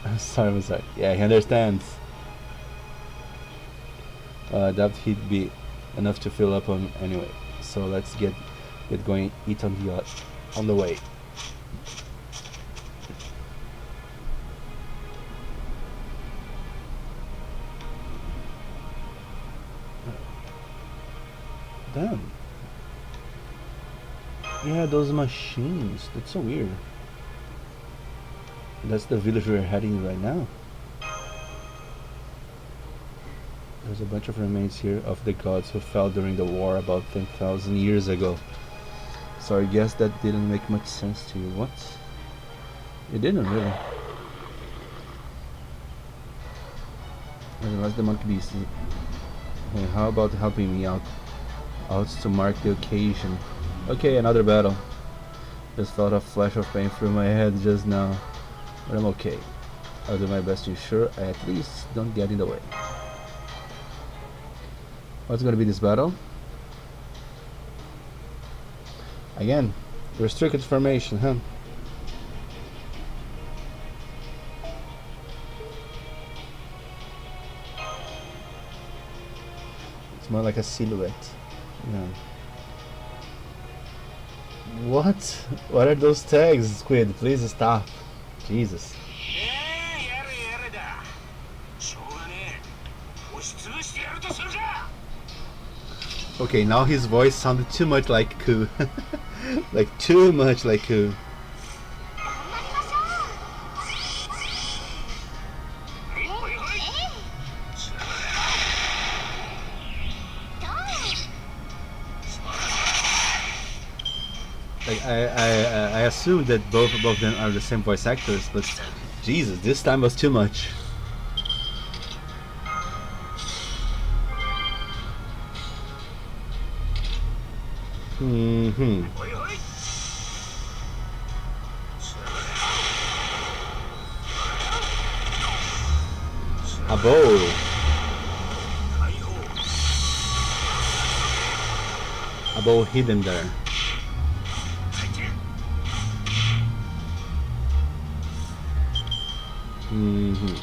I'm sorry. Yeah, he understands. I doubt he'd be enough to fill up on anyway. So let's get going. Eat on the way. Damn. Yeah, those machines. That's so weird. That's the village we're heading right now. There's a bunch of remains here of the gods who fell during the war about 10,000 years ago. So I guess that didn't make much sense to you. What? It didn't really. Unless the monkey beast. Hey, how about helping me out to mark the occasion? Okay, another battle. Just felt a flash of pain through my head just now. But I'm okay. I'll do my best to ensure I at least don't get in the way. What's gonna be this battle? Again, restricted formation, huh? It's more like a silhouette. Yeah. What? What are those tags, Squid? Please stop. Jesus. Okay, now his voice sounded too much like Ku. Like too much like Ku. Like I assume that both of them are the same voice actors, but Jesus, this time was too much. Mm-hmm. A bow. A bow hidden there. Mm-hmm.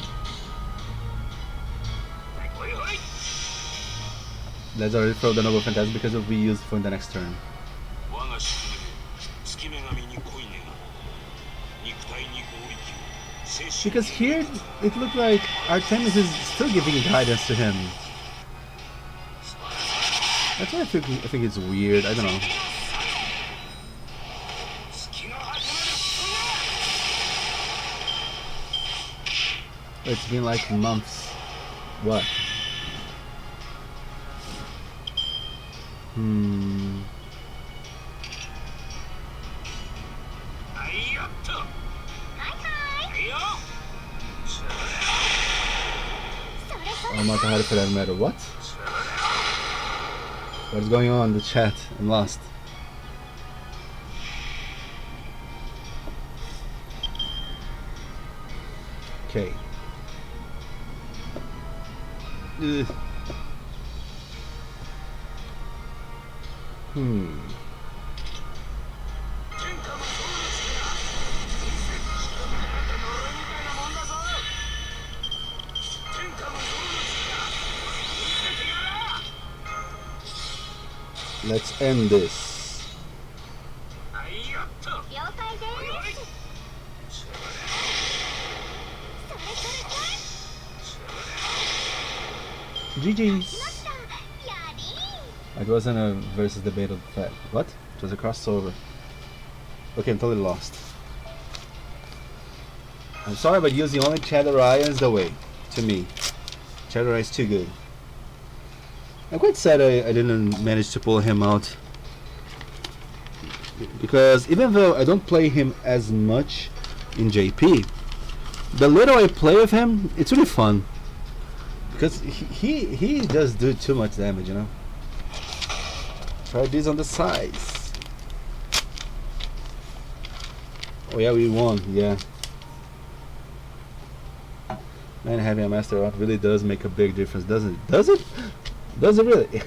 Let's already throw the Noble Phantasm because it will be used for the next turn. Because here it looked like Artemis is still giving guidance to him. That's why I think it's weird. I don't know. It's been like months. What? I'm not hard for that matter. What? What's going on in the chat? I'm lost. Okay. Ugh. Let's end this. GG's. It wasn't a versus debate of fact. What? It was a crossover. Okay, I'm totally lost. I'm sorry, but using only Chatterai is the way. To me, Chatterai is too good. I'm quite sad I didn't manage to pull him out. Because even though I don't play him as much in JP, the little I play with him, it's really fun. Because he does do too much damage, you know. Try this on the sides. Oh yeah, we won, yeah. Man, having a master off really does make a big difference, doesn't it? Does it? Does it really?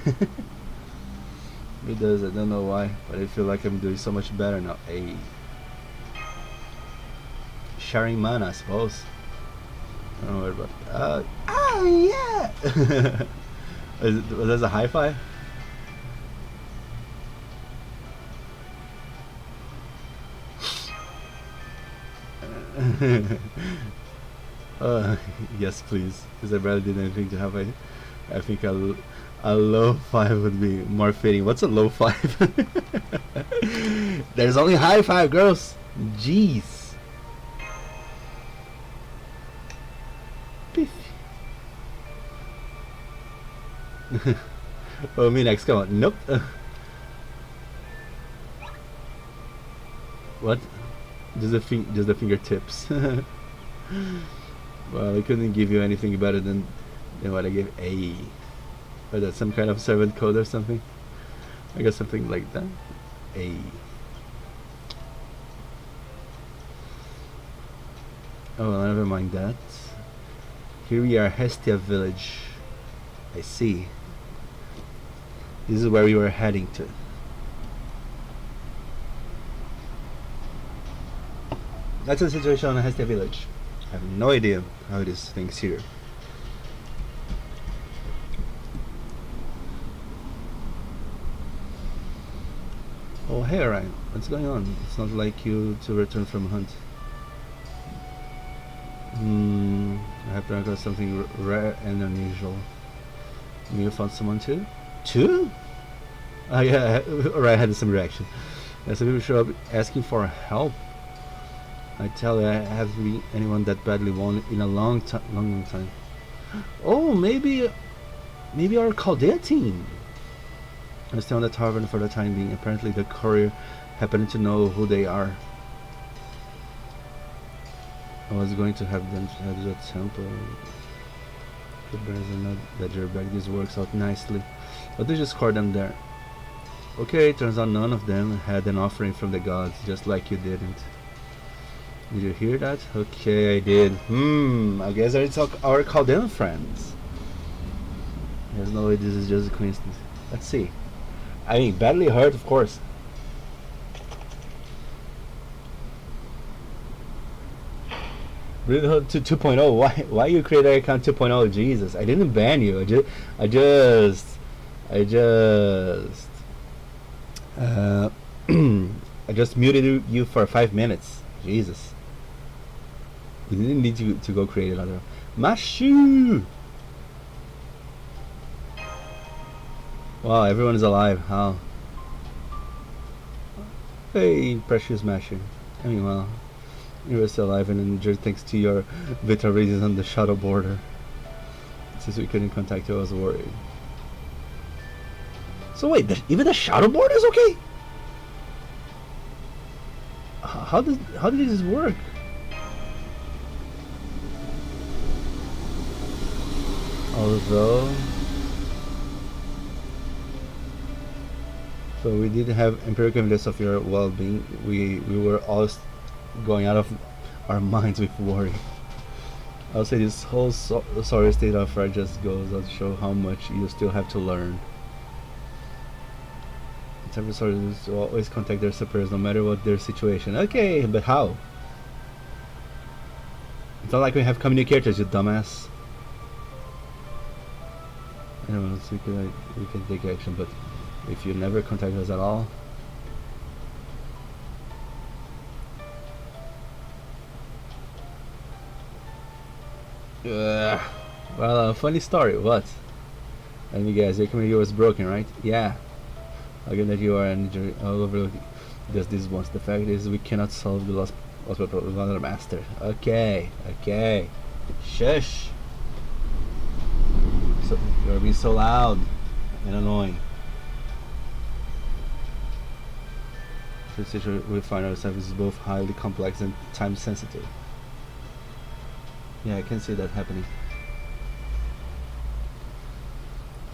It does, I don't know why, but I feel like I'm doing so much better now. Hey. Sharing mana, I suppose. I don't know what about oh yeah! Was that a high five? Yes, please. Because I barely did anything to have I think a low five would be more fitting. What's a low five? There's only high five, girls. Jeez. Oh, me next. Come on. Nope. What? Just the fingertips. Well, I couldn't give you anything better than what I gave A. Or that's some kind of servant code or something. I got something like that. A. Oh, well, never mind that. Here we are, Hestia Village. I see. This is where we were heading to. That's the situation on Hestia Village. I have no idea how it is things here. Oh hey Ryan, what's going on? It's not like you to return from hunt. I have to record something rare and unusual. You found someone too? Two? Oh yeah, alright, I had some reaction. Some people show up asking for help. I tell you, I haven't been anyone that badly wounded in a long time. Oh, maybe our Chaldea team. I stay on the tavern for the time being. Apparently the courier happened to know who they are. I was going to have them head to the temple. The bears are not that dirtbag. This works out nicely. But they just score them there. Okay, turns out none of them had an offering from the gods, just like you didn't. Did you hear that? Okay, I did. I guess it's our Chaldean friends. There's no way this is just a coincidence. Let's see. I mean, badly hurt, of course. Brotherhood to 2.0. Why you create an account 2.0? Jesus, I didn't ban you. I just I just muted you for 5 minutes. Jesus. We didn't need to go create another. Mashu! Wow, everyone is alive. How? Hey, precious Mashu. I mean, well, you were still alive and injured thanks to your vital reasons on the shadow border. Since we couldn't contact you, I was worried. So wait, even the shadow border is okay? How did this work? Although, so we did have empirical evidence of your well-being. We were all going out of our minds with worry. I'll say this whole sorry state of affairs just goes to show how much you still have to learn. Every soldiers to always contact their superiors no matter what their situation. Okay, but how? It's not like we have communicators, you dumbass. I don't know, so we can take action, but if you never contact us at all. Well, funny story, what? Let me guess, your computer was broken, right? Yeah. Again, that you are injured all over just this once. The fact is, we cannot solve the Lostbelt problem with another master. Okay, okay. Shush. So, you're being so loud and annoying. The situation we find ourselves is both highly complex and time sensitive. Yeah, I can see that happening.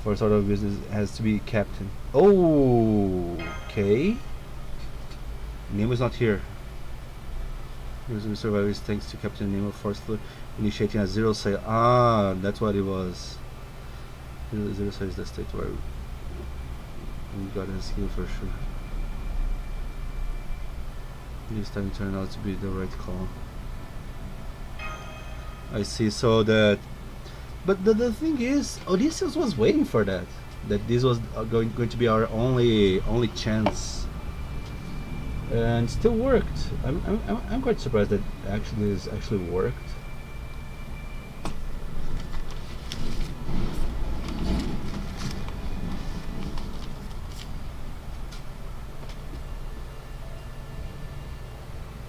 For sort of business has to be captain. Oh, okay. Nemo's not here. Using survivors thanks to Captain Nemo forcefully initiating a zero sail. Ah, that's what it was. Zero sail is the state where we got a skill for sure. This time it turned out to be the right call. I see. So that. But the thing is, Odysseus was waiting for that. That this was going to be our only chance, and still worked. I'm quite surprised that this actually worked.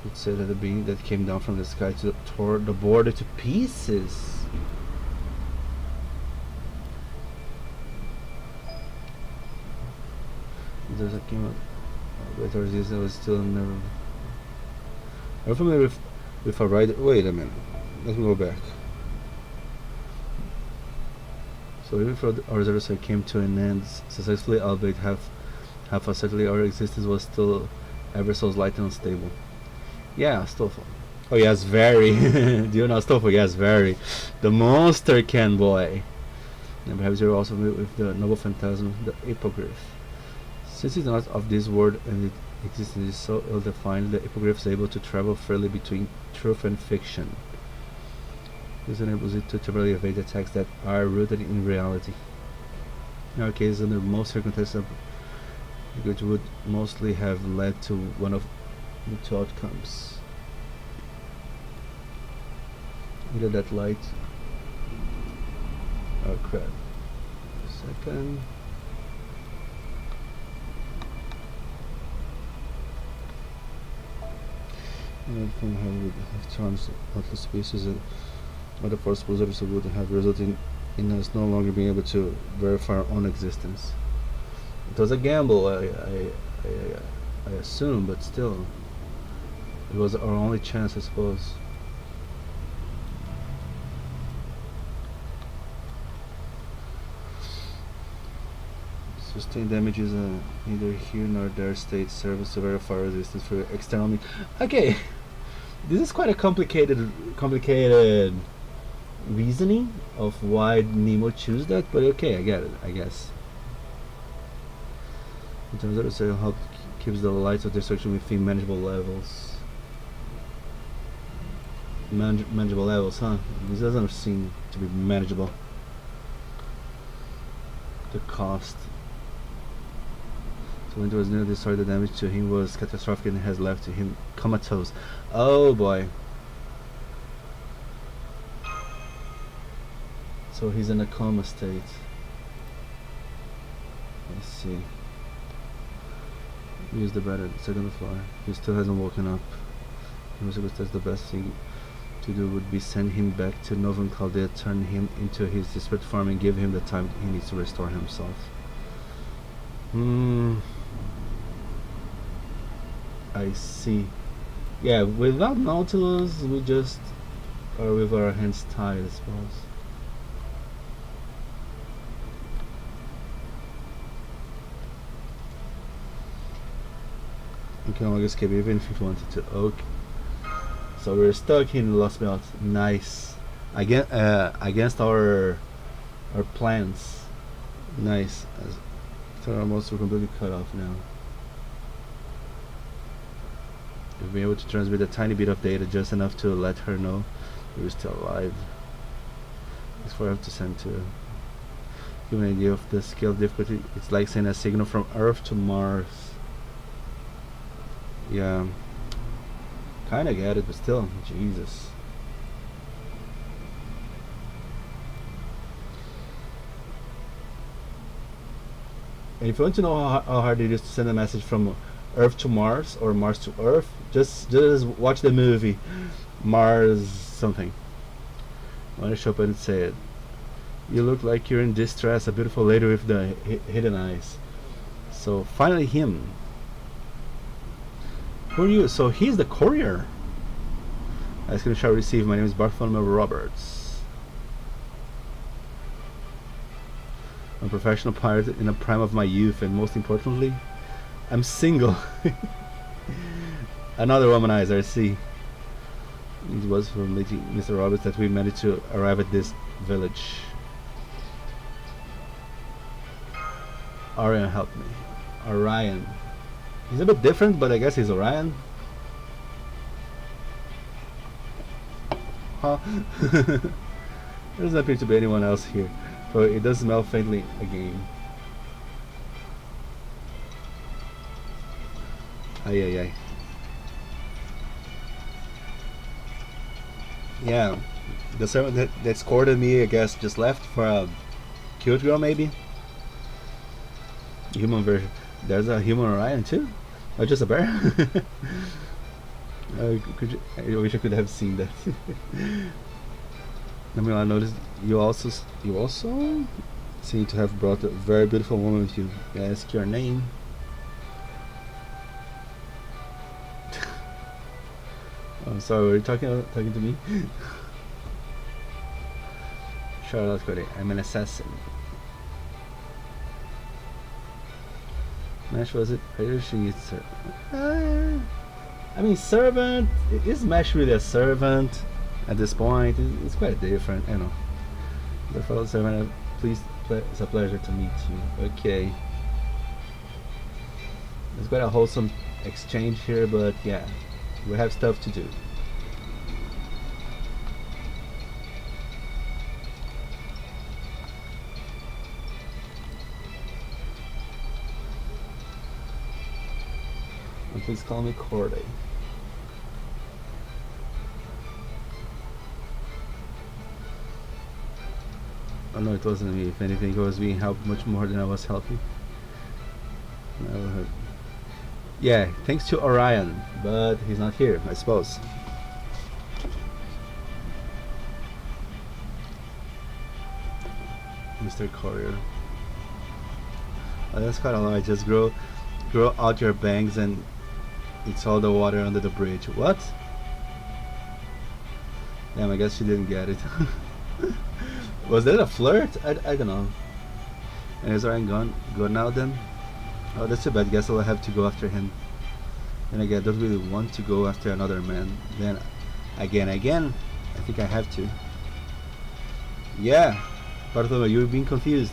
It said that the being that came down from the sky tore the border to pieces. There's a came out with Odysseus was still never. Are you familiar with a rider? Wait a minute. Let me go back. So even before our Odysseus came to an end successfully, albeit half facetedly, our existence was still ever so slight and unstable. Yeah, Stoffel. Oh yes, very. Do you know Stoffel? Yes, very. The monster can boy. And perhaps you're also familiar with the noble phantasm, the hippogriff. Since it's not of this world and its existence is so ill-defined, the hippogriff is able to travel freely between truth and fiction. This enables it to temporarily evade attacks that are rooted in reality. In our case, under most circumstances, which would mostly have led to one of the two outcomes. Either that light. Oh crap. A second. From how would have charms outlet species and other force positives would have resulted in us no longer being able to verify our own existence. It was a gamble, I assume, but still, it was our only chance, I suppose. Sustained damage is neither here nor there. State serves to verify resistance for external. Okay, this is quite a complicated reasoning of why Nemo choose that, but okay, I get it, I guess. In terms of the help keeps the lights of destruction within manageable levels. Manageable levels, huh? This doesn't seem to be manageable. The cost. So when it was nearly destroyed, the damage to him was catastrophic and has left him comatose. Oh boy. So he's in a coma state. Let's see. Use the better second floor. He still hasn't woken up. He was that's the best thing to do would be send him back to Novum Chaldea, turn him into his desperate form and give him the time he needs to restore himself. I see. Yeah, without Nautilus we just are with our hands tied, I suppose. You can only escape even if you wanted to. Okay. So we're stuck in Lostbelt. Nice. Against our plans. Nice. So almost we're completely cut off now. We've been able to transmit a tiny bit of data, just enough to let her know we're still alive. It's for her to send to. Give an idea of the scale of difficulty. It's like sending a signal from Earth to Mars. Yeah. Kinda get it, but still, Jesus. And if you want to know how hard it is to send a message from Earth to Mars or Mars to Earth, just watch the movie Mars something. I want to show up and say it. You look like you're in distress, a beautiful lady with the hidden eyes. So finally him. Who are you? So he's the courier. I shall receive. My name is Bartholomew Roberts. I'm a professional pirate in the prime of my youth, and most importantly, I'm single. Another womanizer, I see. It was from Mr. Roberts that we managed to arrive at this village. Orion helped me. Orion. He's a bit different, but I guess he's Orion. Huh? There doesn't appear to be anyone else here, but it does smell faintly again. Ay ay ay. Yeah, the servant that escorted me, I guess, just left for a cute girl, maybe. Human version. There's a human Orion too, or just a bear. I wish I could have seen that. I mean, I noticed you also seem to have brought a very beautiful woman with you. May I ask your name? I'm sorry, were you talking to me? Charlotte Cody, I'm an assassin. Mesh, was it? I mean, servant. Is Mesh really a servant at this point? It's quite different, you know. The fellow servant, please, it's a pleasure to meet you. Okay. It's quite a wholesome exchange here, but yeah, we have stuff to do. Please call me Corday. Oh no, it wasn't me. If anything, I was being helped much more than I was helping. Yeah, thanks to Orion, but he's not here, I suppose. Mr. Courier. Oh, that's quite a lot. Just grow out your bangs and it's all the water under the bridge. What? Damn, I guess she didn't get it. Was that a flirt? I don't know. And is Orion gone? Go now then? Oh, that's too bad. Guess I'll have to go after him. And again, I don't really want to go after another man. Then, again, I think I have to. Yeah, Bartholomew, you're being confusing.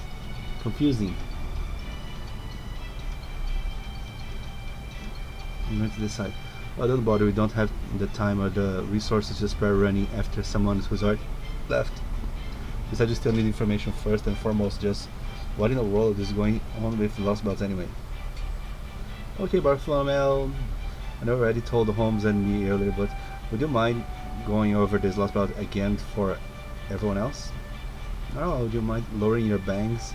I'm going to decide. Oh, don't bother. We don't have the time or the resources to start running after someone who's already left. Besides, we still need information first and foremost. Just what in the world is going on with Lostbelt anyway? Okay, Bartholomew. I know I already told Holmes and me earlier, but would you mind going over this Lostbelt again for everyone else? Oh, would you mind lowering your bangs?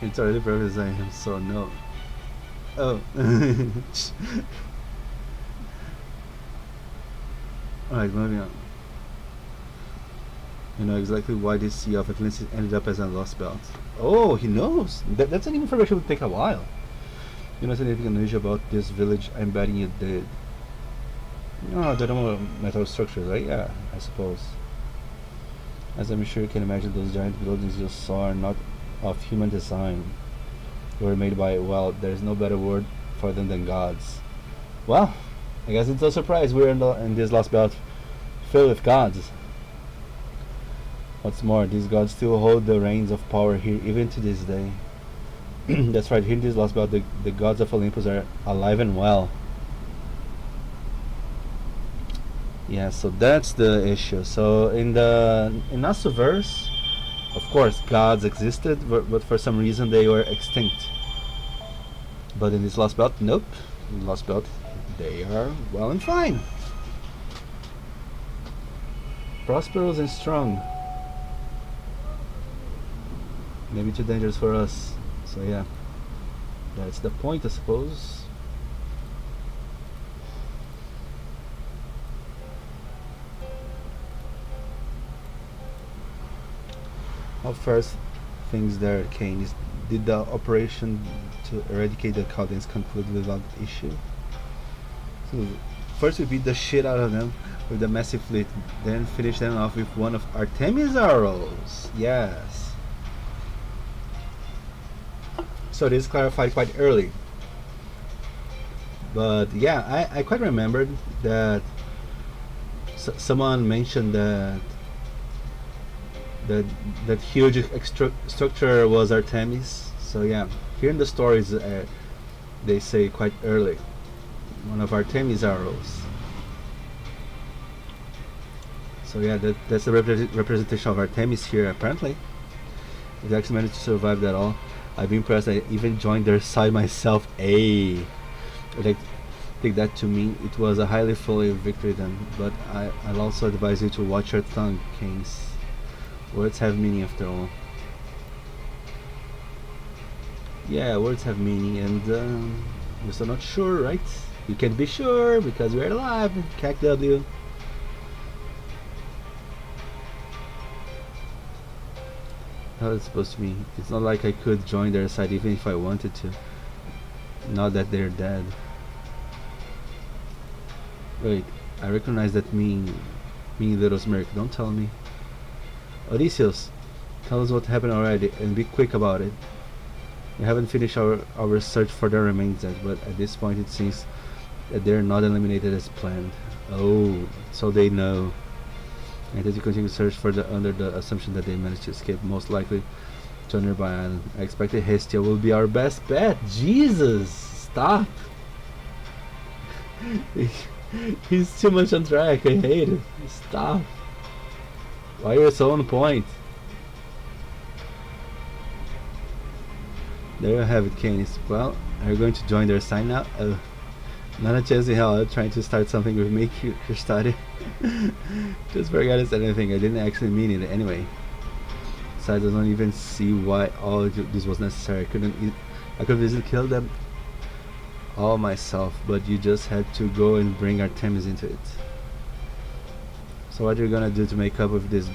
It's already perfect as I am, so no. Oh. Alright, moving on. You know exactly why this Sea of Atlantis ended up as a Lostbelt. Oh, he knows! That's an information would take a while. You know anything unusual about this village? I'm betting you did. No, they don't know metal structures, right? Yeah, I suppose. As I'm sure you can imagine, those giant buildings you saw are not of human design. They were made by, well, there's no better word for them than gods. Well, I guess it's no surprise we're in this Lostbelt filled with gods. What's more, these gods still hold the reins of power here even to this day. That's right, here in this Lostbelt, the gods of Olympus are alive and well. Yeah, so that's the issue. So in Asuverse, of course, gods existed, but for some reason they were extinct. But in this Lostbelt, nope. In Lostbelt, they are well and fine. Prosperous and strong. Maybe too dangerous for us. So yeah, that's the point, I suppose. How first things there, Kane, did the operation to eradicate the Chaldeans conclude without issue? So first we beat the shit out of them with the massive fleet, then finish them off with one of Artemis' arrows. Yes. So this is clarified quite early. But yeah, I quite remembered that someone mentioned that that huge structure was Artemis. So yeah, here in the stories they say quite early, one of Artemis' arrows. So yeah, that's the representation of Artemis here apparently. They actually managed to survive that all. I've been impressed. I even joined their side myself. I'd like take that to mean it was a highly fully victory then, but I'll also advise you to watch your tongue, kings. Words have meaning after all. Yeah, words have meaning, and we're still not sure, right? You can't be sure because we're alive. CAC W. How it's supposed to be? It's not like I could join their side even if I wanted to. Now that they're dead. Wait, I recognize that mean little smirk. Don't tell me. Odysseus, tell us what happened already and be quick about it. We haven't finished our search for their remains yet, but at this point it seems that they're not eliminated as planned. Oh, so they know. And that you continue to search for under the assumption that they managed to escape, most likely to a nearby island. I expect that Hestia will be our best bet. Jesus, stop. He's too much on track. I hate it. Stop. Why are you so on point? There you have it, Canis. Well, are you going to join their side now? Not a chance in hell. I'm trying to start something with me, Kristade. Just forgot I said anything. I didn't actually mean it anyway. Besides, I don't even see why all this was necessary. I could easily kill them all myself, but you just had to go and bring Artemis into it. So what are you gonna do to make up with this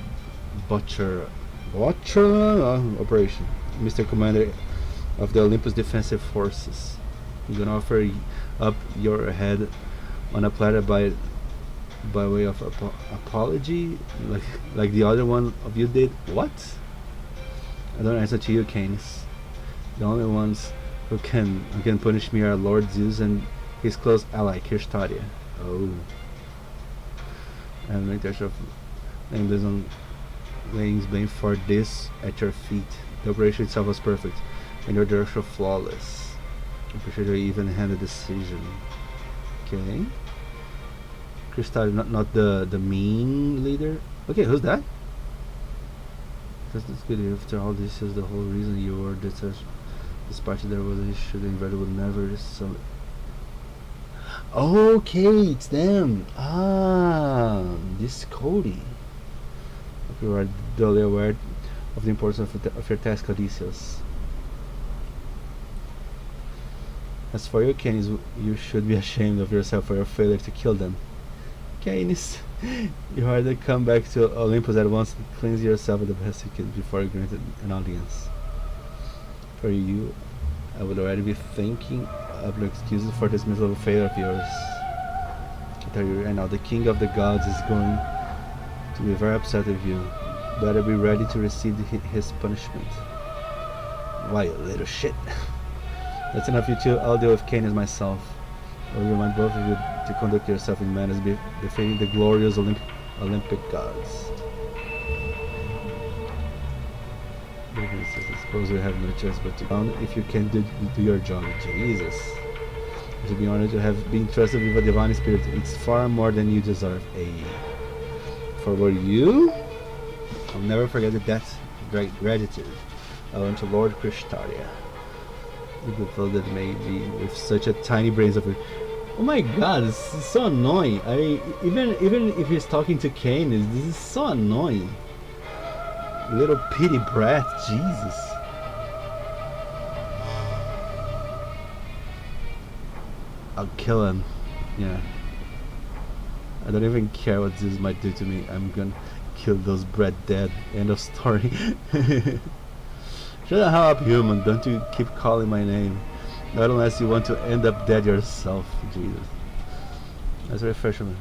butcher operation, Mr. Commander of the Olympus Defensive Forces? You're gonna offer up your head on a platter by way of apology, like the other one of you did? What? I don't answer to you, Canis. The only ones who can punish me are Lord Zeus and his close ally, Kirstadia. Oh. I have no intention of laying blame for this at your feet. The operation itself was perfect, and your direction flawless. I appreciate your even-handed decision. Okay. Kirstadia, not the mean leader. Okay, who's that? That's good. After all this is the whole reason you were detached. Despite there was an issue, the invader would never summon. Okay, it's them. Ah, this Cody. Okay, you are duly aware of the importance of your task, Odysseus. As for you, Canis, you should be ashamed of yourself for your failure to kill them. Canis, you had to come back to Olympus at once and cleanse yourself of the best you could before you granted an audience. For you, I would already be thinking of excuses for this miserable failure of yours. I tell you right now, the king of the gods is going to be very upset with you. Better be ready to receive his punishment. Why, you little shit. That's enough, you two. I'll deal with Canis myself. I will remind both of you to conduct yourself in manners befitting the glorious Olympic gods. I suppose we have no choice but to count if you can do your job. Jesus. To be honored to have been trusted with a divine spirit, it's far more than you deserve. For you, I'll never forget the debt gratitude I went to Lord Kirstadia. You thought that maybe with such a tiny brains of it. Oh my god, this is so annoying. Even if he's talking to Canis, this is so annoying. Little pity brat, Jesus. I'll kill him. Yeah. I don't even care what Zeus might do to me. I'm gonna kill those brat dead. End of story. Shut the hell up, human. Don't you keep calling my name. Not unless you want to end up dead yourself. Jesus. As a refreshment,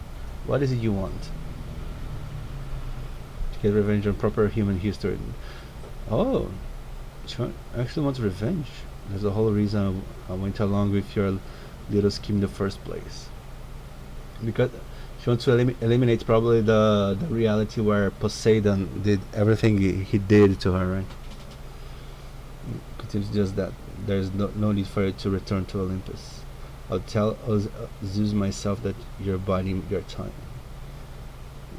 what is it you want? To get revenge on proper human history. Oh, she actually wants revenge. That's the whole reason I went along with your little scheme in the first place. Because she wants to eliminate probably the reality where Poseidon did everything he did to her, right? It's just that there's no need for you to return to Olympus. I'll tell Zeus myself that you're biding your time,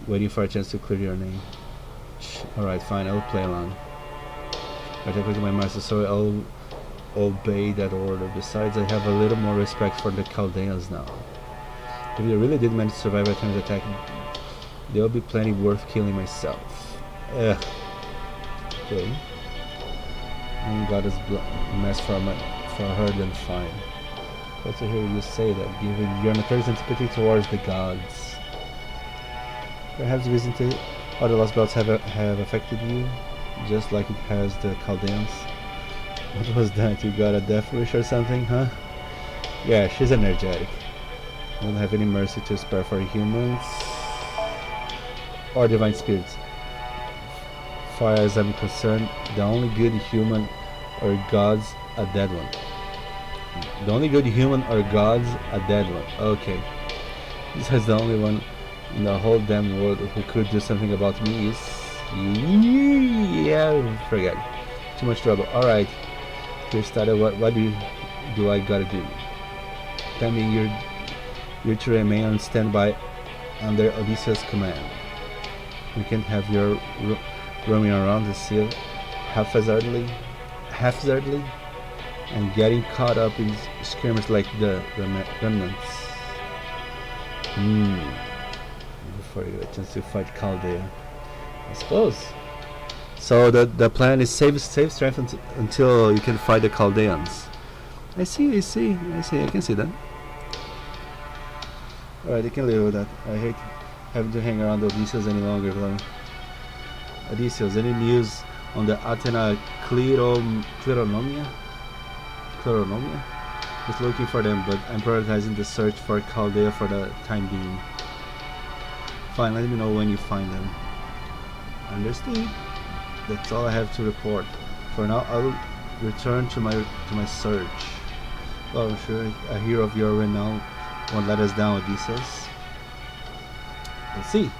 waiting for a chance to clear your name. Alright, fine, I'll play along. I take to my master, so I'll obey that order. Besides, I have a little more respect for the Chaldeans now. If they really did manage to survive Athena's attack, there'll be plenty worth killing myself. Ugh. Okay. Goddess mess for her, then fine. Glad to hear you say that, given your notorious antipathy towards the gods. Perhaps the reason to other Lostbelts have affected you, just like it has the Chaldeans. What was that? You got a death wish or something, huh? Yeah, she's energetic. Don't have any mercy to spare for humans or divine spirits. Far as I'm concerned, the only good human or gods, a dead one. The only good human or gods, a dead one. Okay. This is the only one in the whole damn world who could do something about me is... yeah, forget it. Too much trouble. Alright. Kirstadia, what do I gotta do? Tell me you're to remain on standby under Odysseus' command. We can't have your roaming around the sea haphazardly, and getting caught up in skirmishes like the remnants. Before you get a chance to fight Chaldea, I suppose. So the plan is save strength until you can fight the Chaldeans. I see. I can see that. Alright, I can live with that. I hate having to hang around Odysseus any longer. Odysseus, any news on the Athena Cleronomia? Just looking for them, but I'm prioritizing the search for Chaldea for the time being. Fine, let me know when you find them. Understood. That's all I have to report For now, I'll return to my search. Well, I'm sure a hero of your renown won't let us down, Odysseus. We'll see.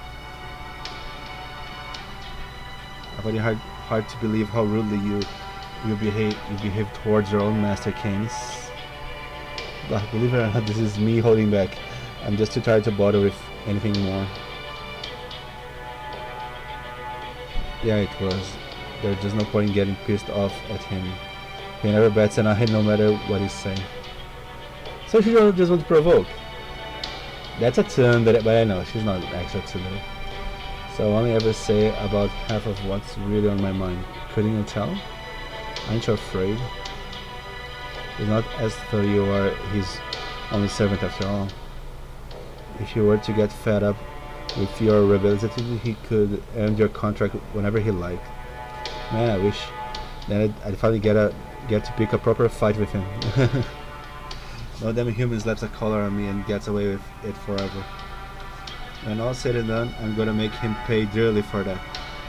I find it hard to believe how rudely you behave towards your own master, Canis. But believe it or not, this is me holding back. I'm just too tired to bother with anything more. Yeah, it was. There's just no point in getting pissed off at him. He never bats an eye no matter what he's saying. So she just wants to provoke. That's a tune, but I know she's not actually a tune. So I only ever say about half of what's really on my mind. Couldn't you tell? Aren't you afraid? It's not as though you are his only servant after all. If you were to get fed up with your rebelliosity, he could end your contract whenever he liked. Man, I wish that I'd finally get to pick a proper fight with him. No damn human slaps a collar on me and gets away with it forever. When all said and done, I'm gonna make him pay dearly for that.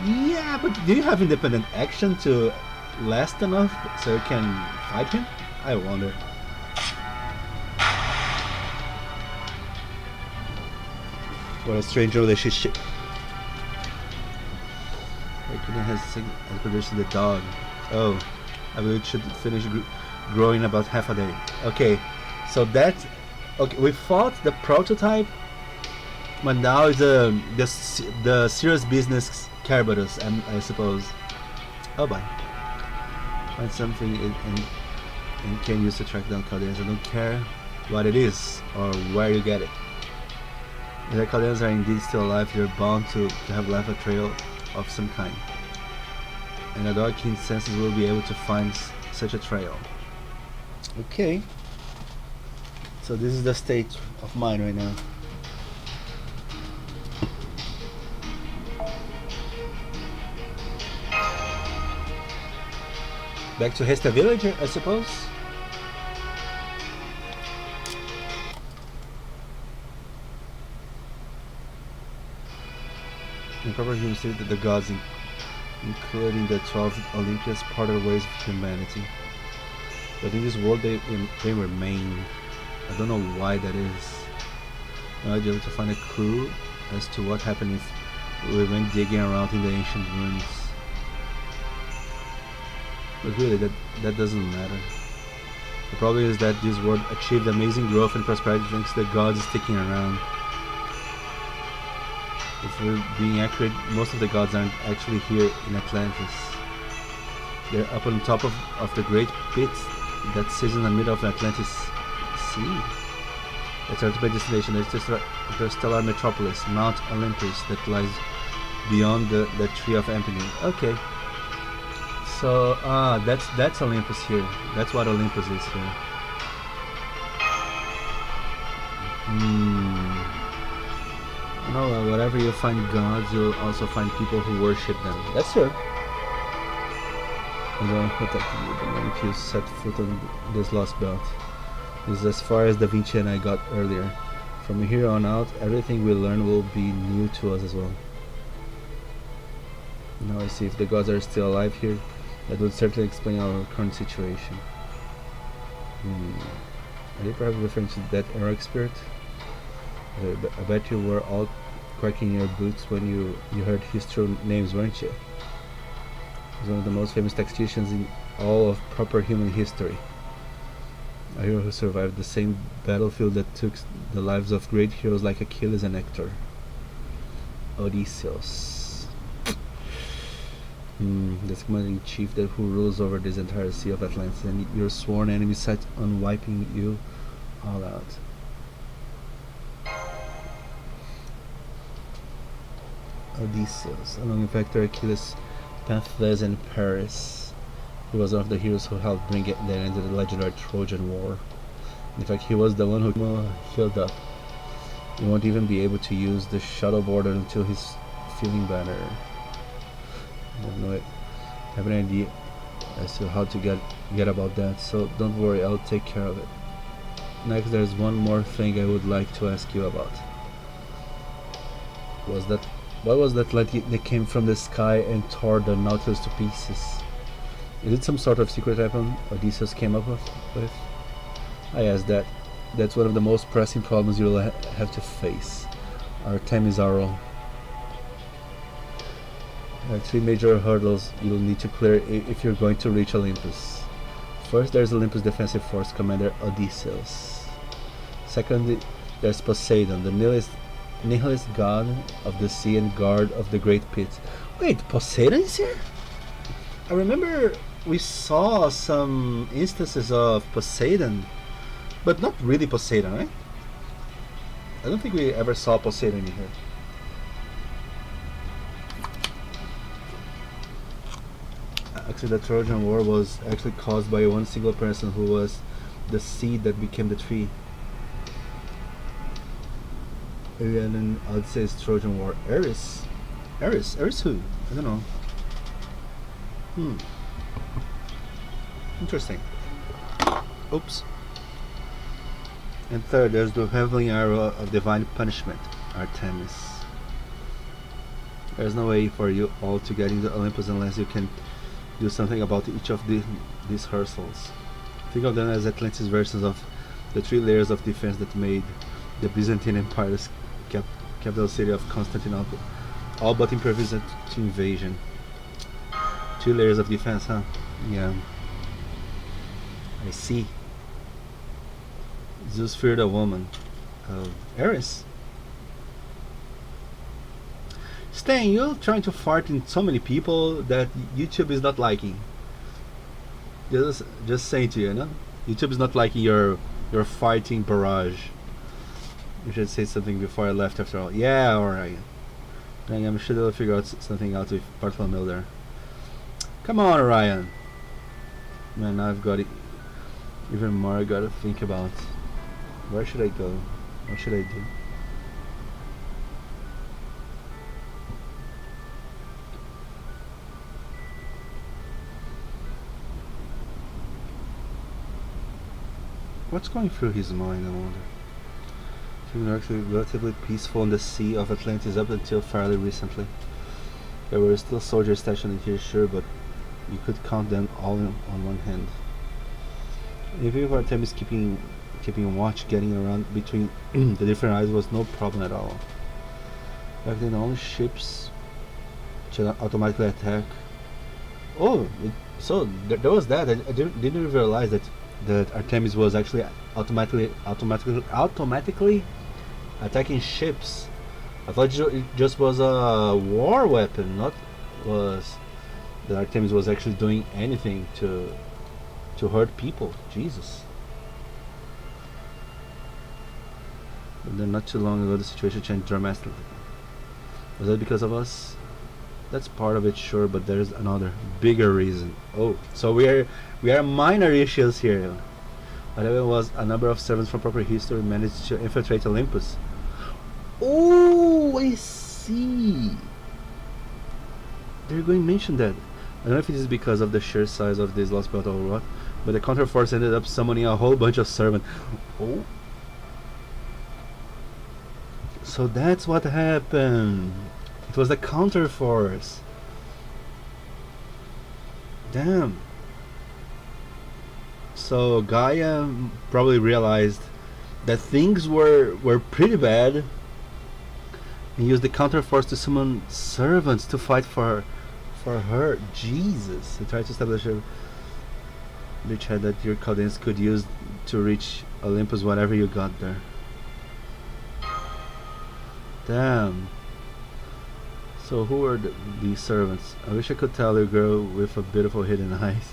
Yeah, but do you have independent action to last enough so you can fight him? I wonder. What a strange relationship. Hercules has produced the dog. Oh, I believe it should finish growing about half a day. Okay, so that's okay. We fought the prototype, but now is the serious business Carbados, and I suppose. Oh, bye. Find something and can use to track down Chaldeans. I don't care what it is or where you get it. If the Chaldeans are indeed still alive, they're bound to have left a trail of some kind. And the dog keen senses will be able to find such a trail. Okay. So this is the state of mind right now. Back to Hestia Village, I suppose. In proper human state that the gods, including the 12 Olympians, parted ways with humanity. But in this world they remain. I don't know why that is. I'll be able to find a clue as to what happened if we went digging around in the ancient ruins. But really, that doesn't matter. The problem is that this world achieved amazing growth and prosperity thanks to the gods sticking around. If we're being accurate, most of the gods aren't actually here in Atlantis. They're up on top of the great pit that sits in the middle of the Atlantis Sea. It's our destination. There's stellar metropolis, Mount Olympus, that lies beyond the Tree of Empyrean. Okay. So that's Olympus here. That's what Olympus is here. No, wherever you find gods, you'll also find people who worship them. That's true. I don't protect you the moment you set foot on this Lostbelt. This is as far as Da Vinci and I got earlier. From here on out, everything we learn will be new to us as well. Now I see if the gods are still alive here. That would certainly explain our current situation. Are you perhaps referring to that heroic spirit? I bet you were all cracking your boots when you heard his true names, weren't you? He's one of the most famous tacticians in all of proper human history. A hero who survived the same battlefield that took the lives of great heroes like Achilles and Hector. Odysseus. The commander-in-chief who rules over this entire sea of Atlantis, and your sworn enemy set on wiping you all out. Odysseus, along with Hector, Achilles, Panthus, and Paris. He was one of the heroes who helped bring the end to the legendary Trojan War. In fact, he was the one who healed up. He won't even be able to use the shuttle border until he's feeling better. I have an idea as to how to get about that, so don't worry, I'll take care of it. Next, there's one more thing I would like to ask you about. What was that light that came from the sky and tore the Nautilus to pieces? Is it some sort of secret weapon Odysseus came up with? I asked that. That's one of the most pressing problems you'll have to face. Artemis Arrow. There are 3 major hurdles you'll need to clear if you're going to reach Olympus. First, there's Olympus Defensive Force Commander Odysseus. Second, there's Poseidon, the nihilist god of the sea and guard of the Great Pit. Wait, Poseidon is here? I remember we saw some instances of Poseidon, but not really Poseidon, right? I don't think we ever saw Poseidon in here. Actually, the Trojan War was actually caused by one single person who was the seed that became the tree. And then I'd say it's Trojan War. Eris who? I don't know. Interesting. Oops. And third, there's the Heavenly Arrow of Divine Punishment, Artemis. There's no way for you all to get into Olympus unless you can do something about each of these hurdles. Think of them as Atlantis versions of the 3 layers of defense that made the Byzantine Empire's capital city of Constantinople all but impervious to invasion. 2 layers of defense, huh? Yeah. I see. Zeus feared a woman. Eris. Stan, you're trying to fart in so many people that YouTube is not liking. Just saying to you, know? YouTube is not liking your fighting barrage. You should say something before I left after all. Yeah, alright. I'm sure they'll figure out something out with Bartholomew there. Come on, Orion. Man, I've got even more I gotta think about. Where should I go? What should I do? What's going through his mind, I wonder? Things were actually relatively peaceful in the Sea of Atlantis up until fairly recently. There were still soldiers stationed here, sure, but you could count them all on one hand. Even if Artemis keeping watch, getting around between the different islands was no problem at all. Back then, only ships should automatically attack. Oh, so there was that. I didn't realize that Artemis was actually automatically attacking ships. I thought it just was a war weapon, not was that Artemis was actually doing anything to hurt people. Jesus. But then not too long ago the situation changed dramatically. Was that because of us? That's part of it, sure, but there's another bigger reason. Oh, so we are minor issues here. Whatever was, a number of servants from proper history managed to infiltrate Olympus. Oh, I see. They're going to mention that. I don't know if it is because of the sheer size of this Lostbelt or what, but the counterforce ended up summoning a whole bunch of servants. Oh. So that's what happened. It was the counterforce. Damn. So Gaia probably realized that things were pretty bad and used the counterforce to summon servants to fight for her. Jesus. He tried to establish a beachhead that your Chaldeans could use to reach Olympus whenever you got there. Damn. So who are these servants? I wish I could tell a girl with a beautiful hidden eyes.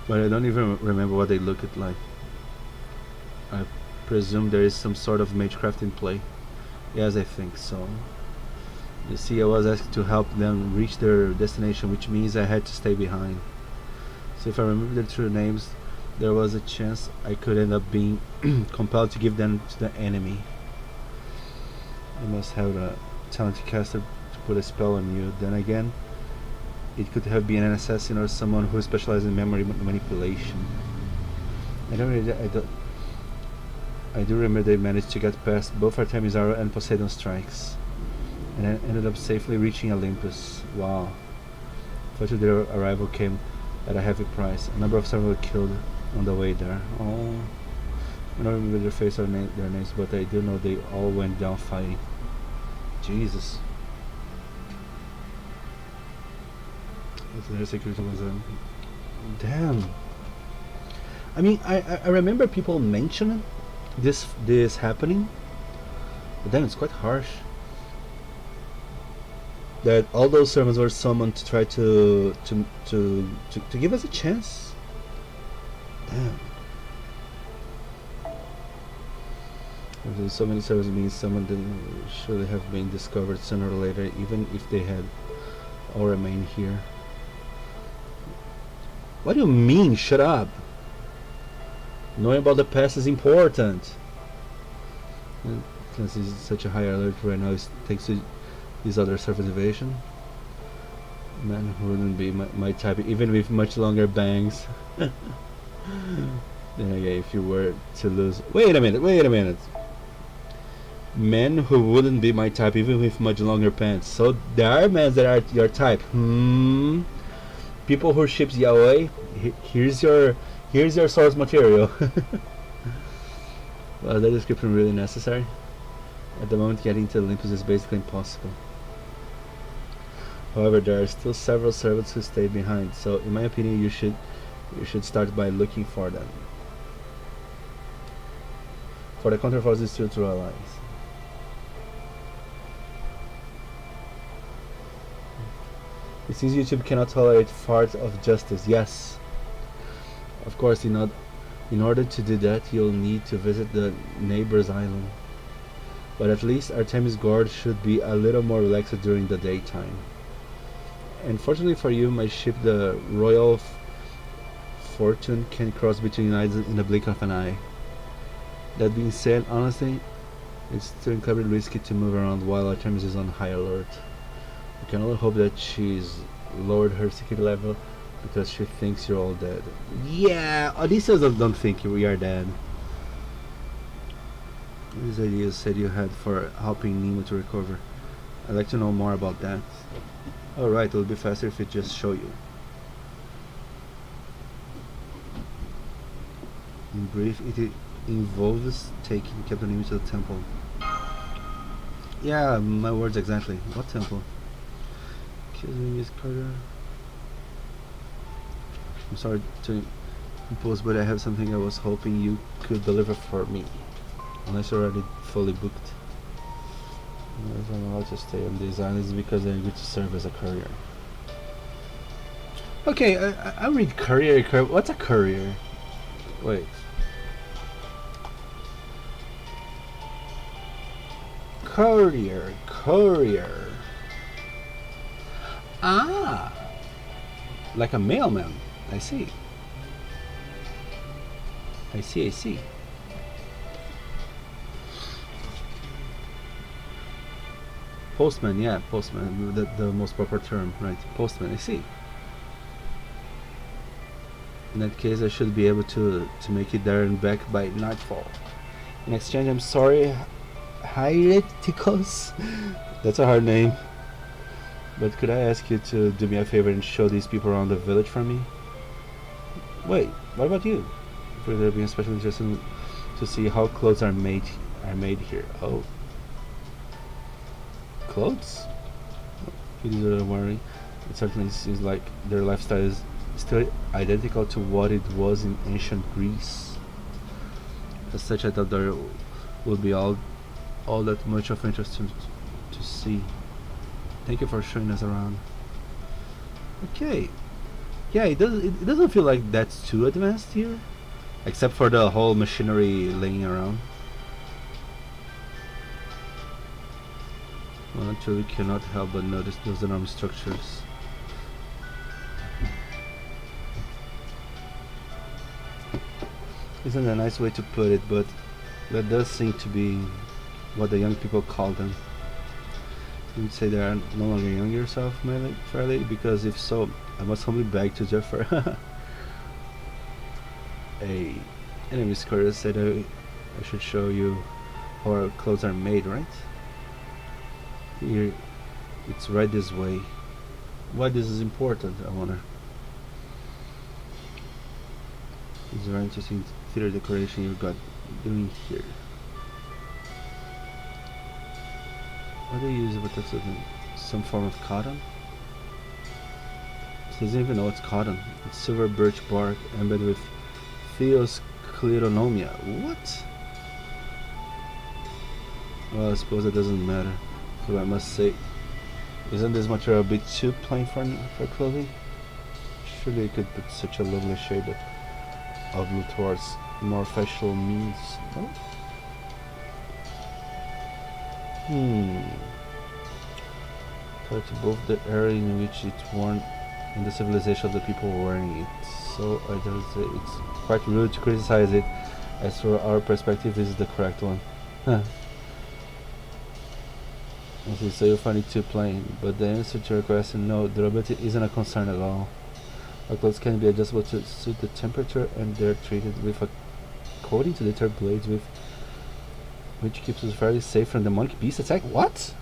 But I don't even remember what they looked like. I presume there is some sort of magecraft in play. Yes, I think so. You see, I was asked to help them reach their destination, which means I had to stay behind. So if I remember their true names, there was a chance I could end up being compelled to give them to the enemy. You must have a talented caster to put a spell on you. Then again, it could have been an assassin or someone who specializes in memory manipulation. I do remember they managed to get past both Artemis Arrow and Poseidon strikes, and then ended up safely reaching Olympus. Wow. Fortunately, their arrival came at a heavy price. A number of servants were killed on the way there. Oh, I don't remember their face or their names, but I do know they all went down fighting. Jesus. Their security was damn. I mean, I remember people mentioning this happening, but then it's quite harsh. That all those servants were summoned to try to give us a chance. Damn. If there's so many servants being summoned, then should have been discovered sooner or later, even if they had all remained here. What do you mean, shut up? Knowing about the past is important. Since it's such a high alert right now, thanks to this other surface evasion. Man who wouldn't be my type, even with much longer bangs. Then again, if you were to lose... Wait a minute. Men who wouldn't be my type, even with much longer pants. So there are men that are your type. People who ships yaoi, here's your source material. Well, that description really necessary? At the moment, getting to Olympus is basically impossible. However, there are still several servants who stayed behind, so in my opinion, you should start by looking for them. For the counterforce is still true allies. It seems YouTube cannot tolerate fart of justice. Yes. Of course, in order to do that, you'll need to visit the neighbor's island. But at least Artemis Gorge should be a little more relaxed during the daytime. And fortunately for you, my ship, the Royal Fortune, can cross between islands in the blink of an eye. That being said, honestly, it's still incredibly risky to move around while Artemis is on high alert. You can only hope that she's lowered her security level because she thinks you're all dead. Yeah, Odysseus don't think we are dead. These ideas said you had for helping Nemo to recover. I'd like to know more about that. Alright, it'll be faster if it just show you. In brief, it involves taking Captain Nemo to the temple. Yeah, my words exactly. What temple? Excuse me, Miss Carter. I'm sorry to impose, but I have something I was hoping you could deliver for me. Unless you're already fully booked. If I'm allowed to stay on these islands because I agreed to serve as a courier. Okay, I read courier. What's a courier? Wait. Courier. Ah! Like a mailman. I see. Postman, yeah, postman, the most proper term, right? Postman, I see. In that case, I should be able to make it there and back by nightfall. In exchange, I'm sorry, Hiereticos. That's a hard name. But could I ask you to do me a favor and show these people around the village for me? Wait, what about you? For there being especially interested to see how clothes are made here. Oh. Clothes? These are wearing. It certainly seems like their lifestyle is still identical to what it was in ancient Greece. As such, I thought there would be all that much of interest to see. Thank you for showing us around. Okay. Yeah, it doesn't feel like that's too advanced here, except for the whole machinery laying around. Well, I truly cannot help but notice those enormous structures. Isn't a nice way to put it, but that does seem to be what the young people call them. You would say they are no longer young yourself, fair lady, because if so, I must humbly beg to differ. Hey, Miss Curtis said I should show you how our clothes are made, right? Here, it's right this way. Why this is important, I wonder. It's a very interesting theater decoration you've got doing here. What do you use with that? Some form of cotton? She doesn't even know it's cotton. It's silver birch bark embedded with theoscleronomia. What? Well, I suppose it doesn't matter. So I must say, isn't this material a bit too plain for clothing? Surely you could put such a lovely shade of blue towards more fashionable means. No? Touch both the area in which it's worn and the civilization of the people wearing it. So I just say it's quite rude to criticize it, as for our perspective this is the correct one. Huh. Okay, so you find it too plain, but the answer to your question, no, durability isn't a concern at all. Our clothes can be adjustable to suit the temperature, and they're treated with a coating to deter blades, which keeps us fairly safe from the monkey beast attack. What?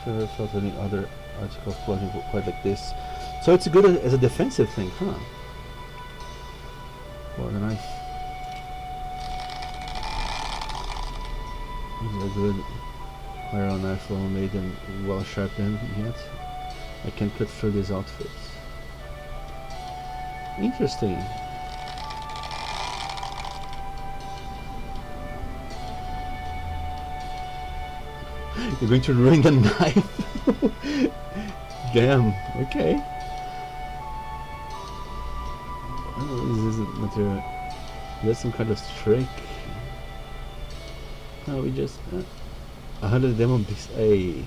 I've never felt any other article of clothing quite like this. So it's good as a defensive thing, huh? What a knife. This is a good iron knife, well made and well sharpened yet. I can cut through these outfits. Interesting. You're going to ruin the knife? Damn, okay. Oh, this isn't material. There's some kind of trick. No, we just 100 demon beasts. Hey,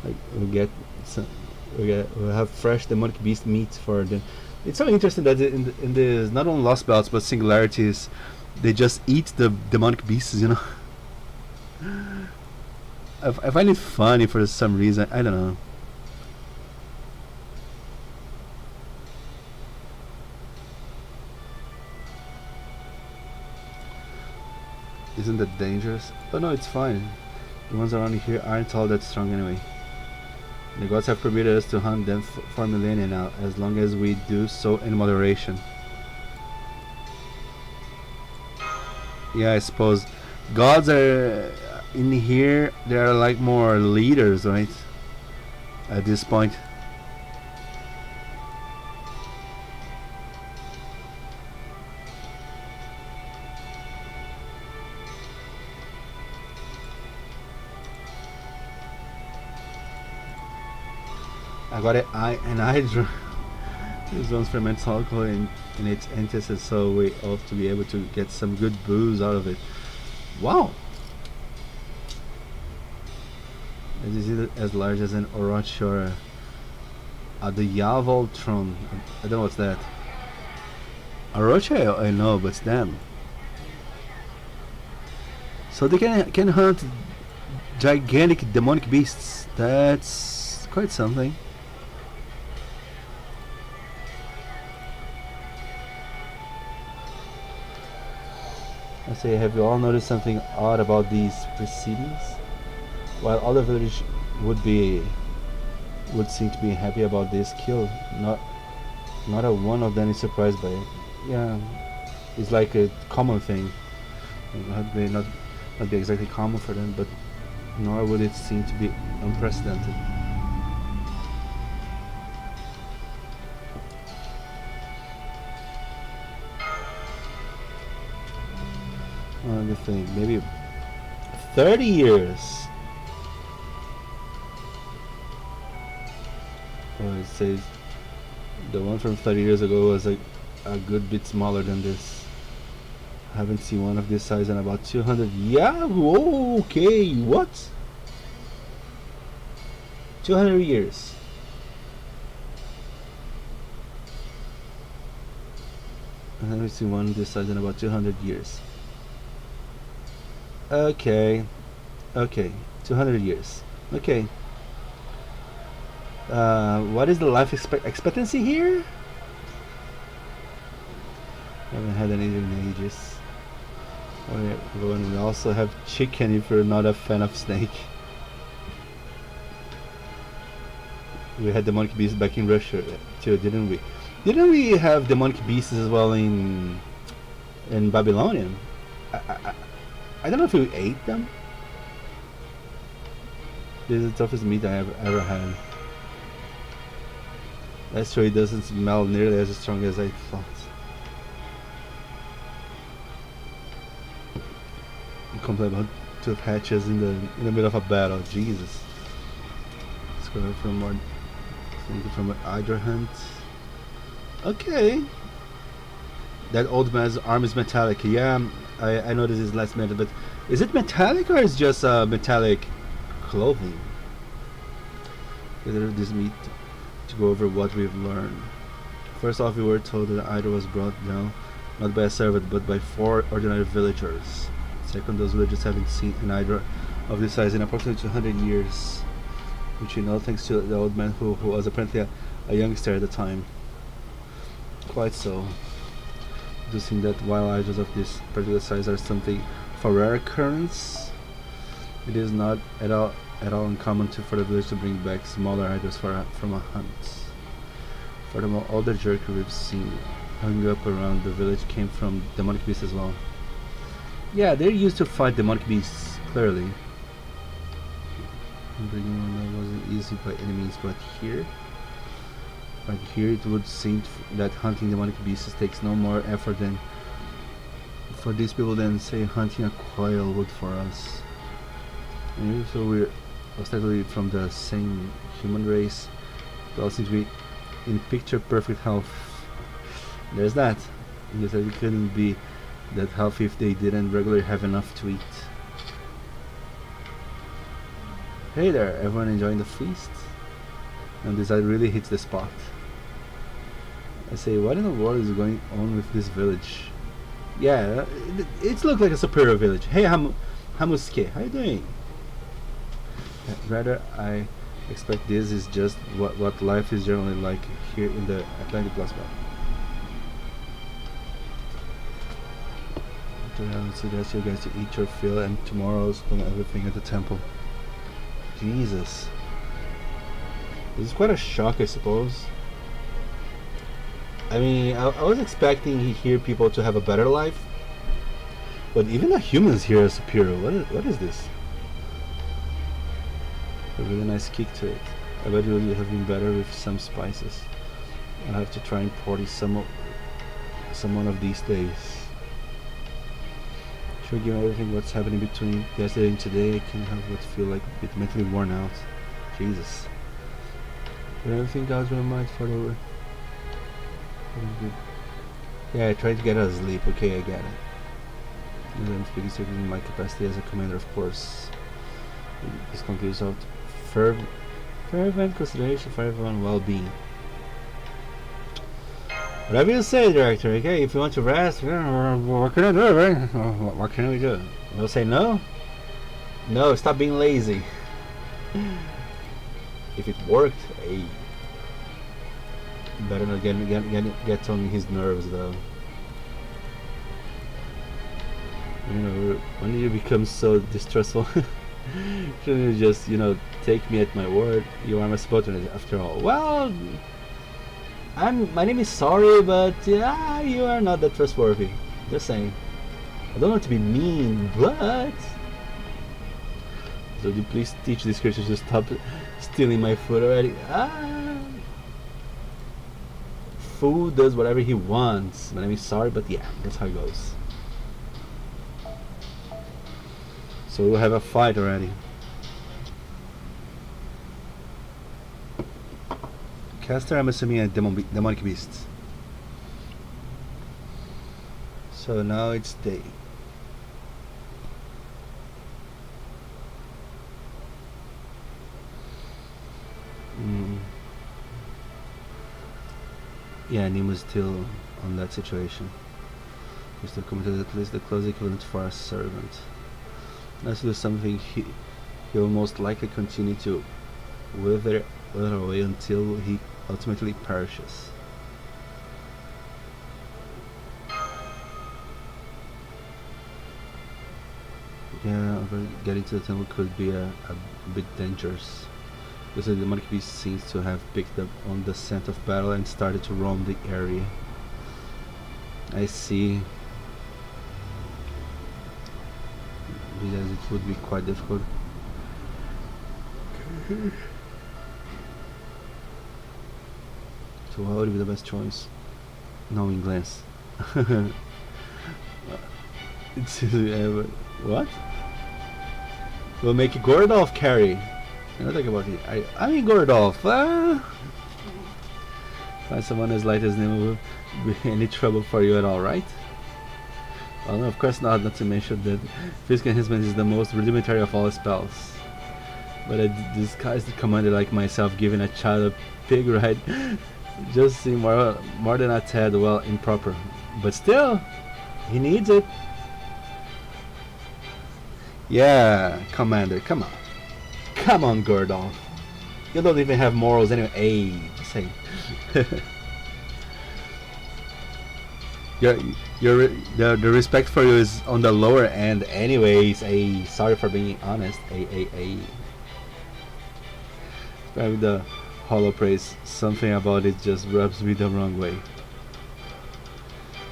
like we'll have fresh demonic beast meat for them. It's so interesting that in the not only Lostbelts but Singularities, they just eat the demonic beasts. You know. I find it funny for some reason. I don't know. Isn't that dangerous? Oh no, it's fine. The ones around here aren't all that strong anyway. The gods have permitted us to hunt them for millennia now, as long as we do so in moderation. Yeah, I suppose. Gods are in here, they are like more leaders, right? At this point. I got it. An hydra. This one's ferments alcohol in its antithesis, so we hope to be able to get some good booze out of it. Wow! This is as large as an Orochi or a Diavoltron. I don't know what's that. Orochi I know, but it's them. So they can hunt gigantic demonic beasts. That's quite something. I say, have you all noticed something odd about these proceedings? While all the village would seem to be happy about this kill, not a one of them is surprised by it. Yeah, it's like a common thing. It not be exactly common for them, but nor would it seem to be unprecedented. Another thing, maybe 30 years. Oh, it says the one from 30 years ago was a good bit smaller than this. I haven't seen one of this size in about 200. Yeah, whoa, okay, what? 200 years. I haven't seen one this size in about 200 years. Okay, 200 years. Okay. What is the life expectancy here? Haven't had any in ages. We also have chicken if you're not a fan of snake. We had demonic beasts back in Russia too, didn't we? Didn't we have demonic beasts as well in Babylonian? I don't know if we ate them. This is the toughest meat I have ever had. That's true, it doesn't smell nearly as strong as I thought. Complain about tooth hatches in the middle of a battle. Jesus. Let's go for more. Thank you from an Hydra hunt. Okay. That old man's arm is metallic. Yeah, I know this is last minute, but is it metallic or is it just metallic clothing? Consider this meet to go over what we've learned. First off, we were told that Hydra was brought down not by a servant but by 4 ordinary villagers. Second, those villagers haven't seen an Hydra of this size in approximately 200 years, which we know thanks to the old man who was apparently a youngster at the time. Quite so. Deducing that while Hydras of this particular size are something for rare occurrence, it is not at all uncommon for the village to bring back smaller Hydras from a hunt. Furthermore, all the jerky we've seen hung up around the village came from demonic beasts as well. Yeah, they're used to fight demonic beasts, clearly. Bringing one wasn't easy by any means, but here it would seem that hunting demonic beasts takes no more effort than for these people than, say, hunting a quail would for us. And so we're ostensibly from the same human race, but all seem to be in picture perfect health. There's that. Because they couldn't be that healthy if they didn't regularly have enough to eat. Hey there, everyone enjoying the feast? And this really hits the spot. I say, what in the world is going on with this village? Yeah, it looks like a superior village. Hey Hamusuke, how you doing? Rather, I expect this is just what life is generally like here in the Atlantic Lostbelt. I would suggest you guys to eat your fill and tomorrow's on everything at the temple. Jesus. This is quite a shock, I suppose. I mean, I was expecting here people to have a better life, but even the humans here are superior. What is this? A really nice kick to it. I bet it would have been better with some spices. I'll have to try importing some one of these days. Sure, given everything what's happening between yesterday and today, I can have what feel like a bit mentally worn out. Jesus. But everything goes my mind for the way. Yeah, I tried to get out of sleep. Okay, I get it. And I'm speaking strictly in my capacity as a commander, of course. This concludes out fervent consideration for everyone's well-being. Whatever you say, director, okay? If you want to rest, what can I do, right? What can we do? We'll say no? No, stop being lazy. If it worked, hey. Better not get on his nerves, though. You know, when you become so distrustful, shouldn't you just, you know, take me at my word? You are my subordinate, after all. Well, my name is Sorry, but yeah, you are not that trustworthy. Just saying. I don't want to be mean, but so do you please teach these creatures to stop stealing my food already? Food does whatever he wants. My name is Sorry, but yeah, that's how it goes. So we'll have a fight already. Caster, I'm assuming a demonic beast. So now it's day. Yeah, Nemo's still on that situation. He's still committed at least the close equivalent for a servant. Let's do something he will most likely continue to wither other way until he ultimately perishes. Yeah, getting to the temple could be a bit dangerous, because the demonic beast seems to have picked up on the scent of battle and started to roam the area. I see. Because it would be quite difficult. So what would be the best choice? Knowing glance. It's what? We'll make Gordolf carry. I'm not talking about it. I mean Gordolf. Find someone as light as name will be any trouble for you at all, right? Well, no, of course not. Not to mention that physical enhancement is the most rudimentary of all spells. But a disguised commander like myself giving a child a pig ride just seems more than a tad well improper. But still, he needs it. Yeah, Commander, come on. Come on, Gordolf. You don't even have morals anyway. Hey, say. The respect for you is on the lower end anyways. Sorry for being honest. Probably the hollow praise. Something about it just rubs me the wrong way.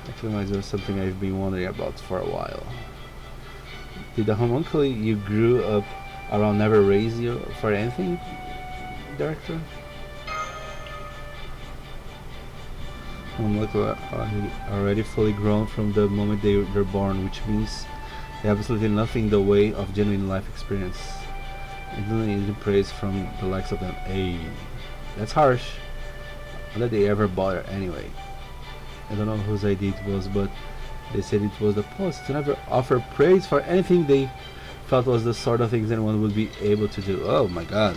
Actually, reminds me of something I've been wondering about for a while. Did the homunculi you grew up around never raise you for anything, Director? Homunculi are already fully grown from the moment they're born, which means they have absolutely nothing in the way of genuine life experience. And don't need praise from the likes of them. Hey, that's harsh. Not that they ever bother anyway. I don't know whose idea it was, but they said it was the post to never offer praise for anything they felt was the sort of things anyone would be able to do. Oh my god.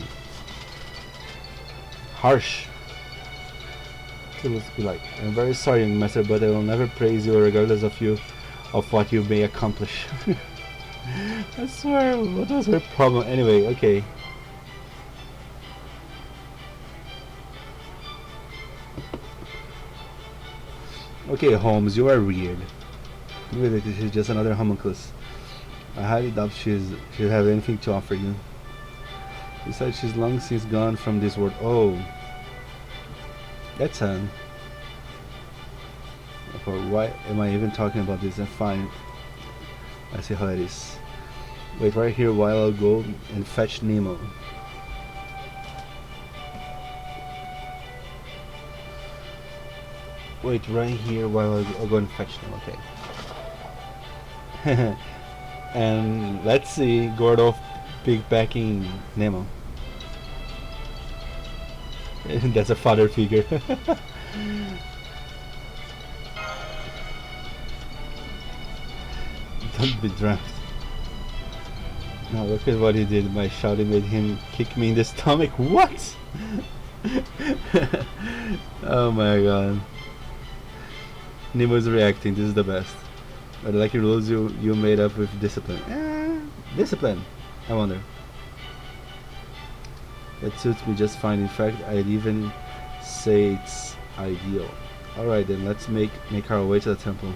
Harsh. It must be like, I'm very sorry, young master, but I will never praise you regardless of what you may accomplish. I swear, what was her problem? Anyway, okay. Okay, Holmes, you are weird. Really, this is just another homunculus. I highly doubt she'll have anything to offer you. Besides, she's long since gone from this world. Oh, that's fine. Why am I even talking about this? I'm fine. I see how it is. Wait right here while I'll go and fetch Nemo. Wait right here while I'll go and fetch Nemo. Okay. And let's see Gordolf pickpacking Nemo. That's a father figure. Don't be drunk. Now look at what he did. My shouting made him kick me in the stomach. What? Oh my god. Nemo's reacting. This is the best. But like your rules you made up with discipline. Discipline. I wonder. That suits me just fine. In fact, I'd even say it's ideal. Alright then, let's make our way to the temple.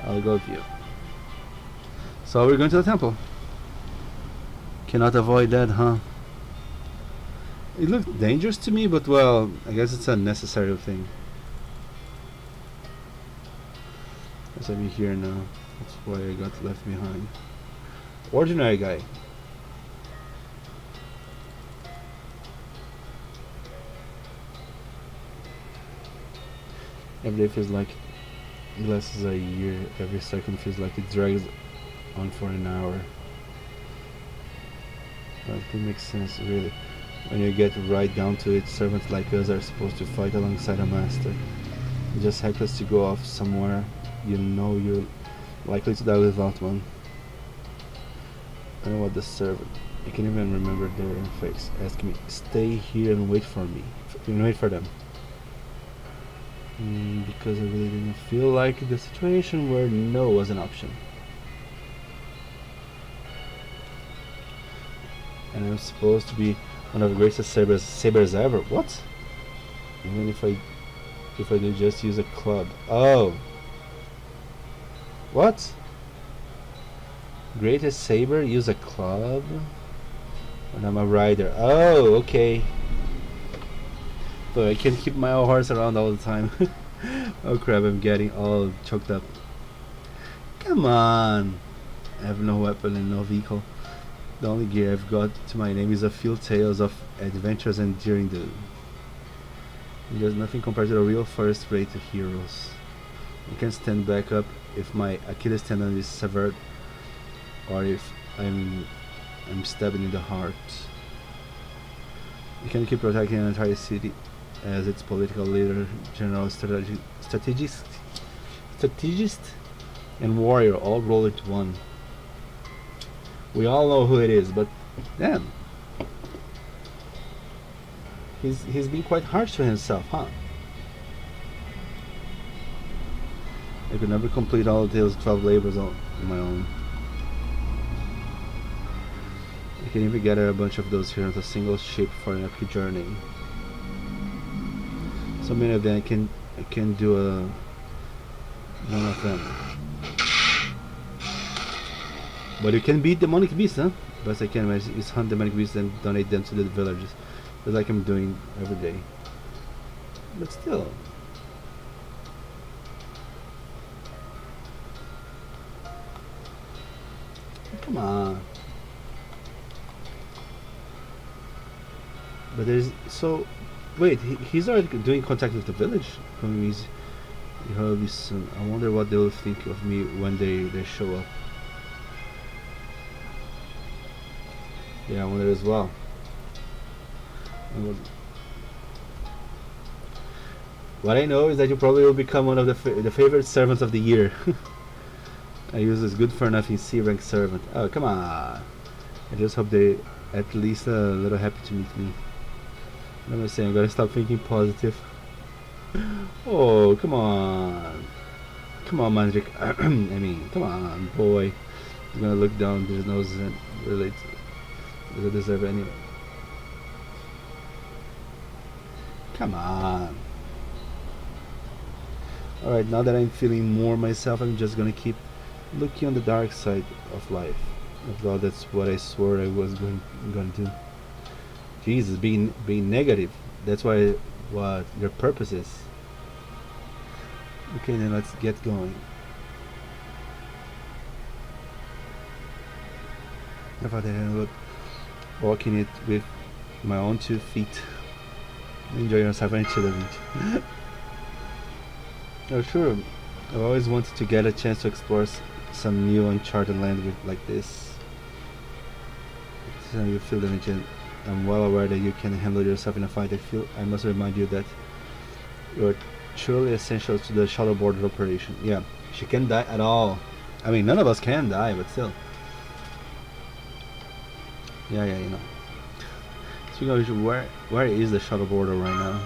I'll go with you. So we're going to the temple. Cannot avoid that, huh? It looked dangerous to me, but well, I guess it's a necessary thing. Guess I'm here now. That's why I got left behind. Ordinary guy. Every day feels like it lasts a year. Every second feels like it drags on for an hour. That could make sense, really. When you get right down to it, servants like us are supposed to fight alongside a master. It just happens to go off somewhere. You know you're likely to die without one. I know what the servant, I can even remember their face, asked me, stay here and wait for me. Wait for them. Because I really didn't feel like the situation where no was an option. And I'm supposed to be One of the greatest sabers ever. What? Even if I do just use a club. Oh. What? Greatest saber, use a club? And I'm a rider. Oh, okay. So I can keep my horse around all the time. Oh crap, I'm getting all choked up. Come on. I have no weapon and no vehicle. The only gear I've got to my name is a few tales of adventures and during the... There's nothing compared to the real first-rate heroes. I can stand back up if my Achilles tendon is severed, or if I'm stabbed in the heart. You can keep protecting an entire city as its political leader, general, strategist, and warrior all roll into one. We all know who it is, but damn, he's been quite harsh to himself, huh? I could never complete all of those 12 labors on my own. I can even gather a bunch of those here into a single ship for an epic journey. So many of them I can do none of them. But you can beat demonic beasts, huh? Best I can is hunt demonic beasts and donate them to the villages, just like I'm doing every day. But still. Come on. But there's so wait, he's already doing contact with the village. Coming easy. Probably soon. I wonder what they'll think of me when they show up. Yeah, I wonder as well. What I know is that you probably will become one of the favorite servants of the year. I use this good for nothing C-rank servant. Oh, come on. I just hope they at least a little happy to meet me. What am I saying? I gotta stop thinking positive. Oh, come on. Come on, Mandrick. I mean, come on, boy. I'm gonna look down his nose and relate. Does it deserve any? Come on. Alright, now that I'm feeling more myself, I'm just gonna keep looking on the dark side of life. After all, that's what I swore I was going to do. Jesus, being negative. That's what your purpose is. Okay, then let's get going. If I didn't look, walking it with my own 2 feet. Enjoy yourself and chill a bit. Oh sure, I've always wanted to get a chance to explore some new uncharted land like this. So you feel the energy. I'm well aware that you can handle yourself in a fight. I must remind you that you're truly essential to the shuttle border operation. Yeah, she can't die at all. I mean, none of us can die, but still. Yeah, you know. Speaking of which, where is the shuttle border right now?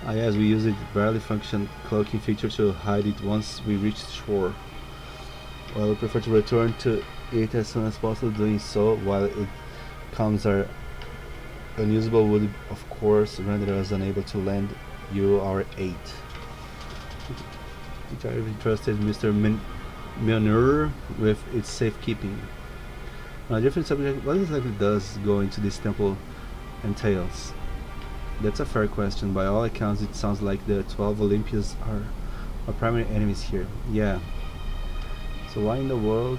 Ah yes, we use it barely function cloaking feature to hide it once we reach shore. Well, we prefer to return to it as soon as possible. Doing so while it comes are unusable would of course render us unable to lend you our aid. Which I entrusted Mr. Mjolnir with its safekeeping. On a different subject, what exactly does going to this temple entails? That's a fair question. By all accounts, it sounds like the 12 Olympians are our primary enemies here. Yeah. So why in the world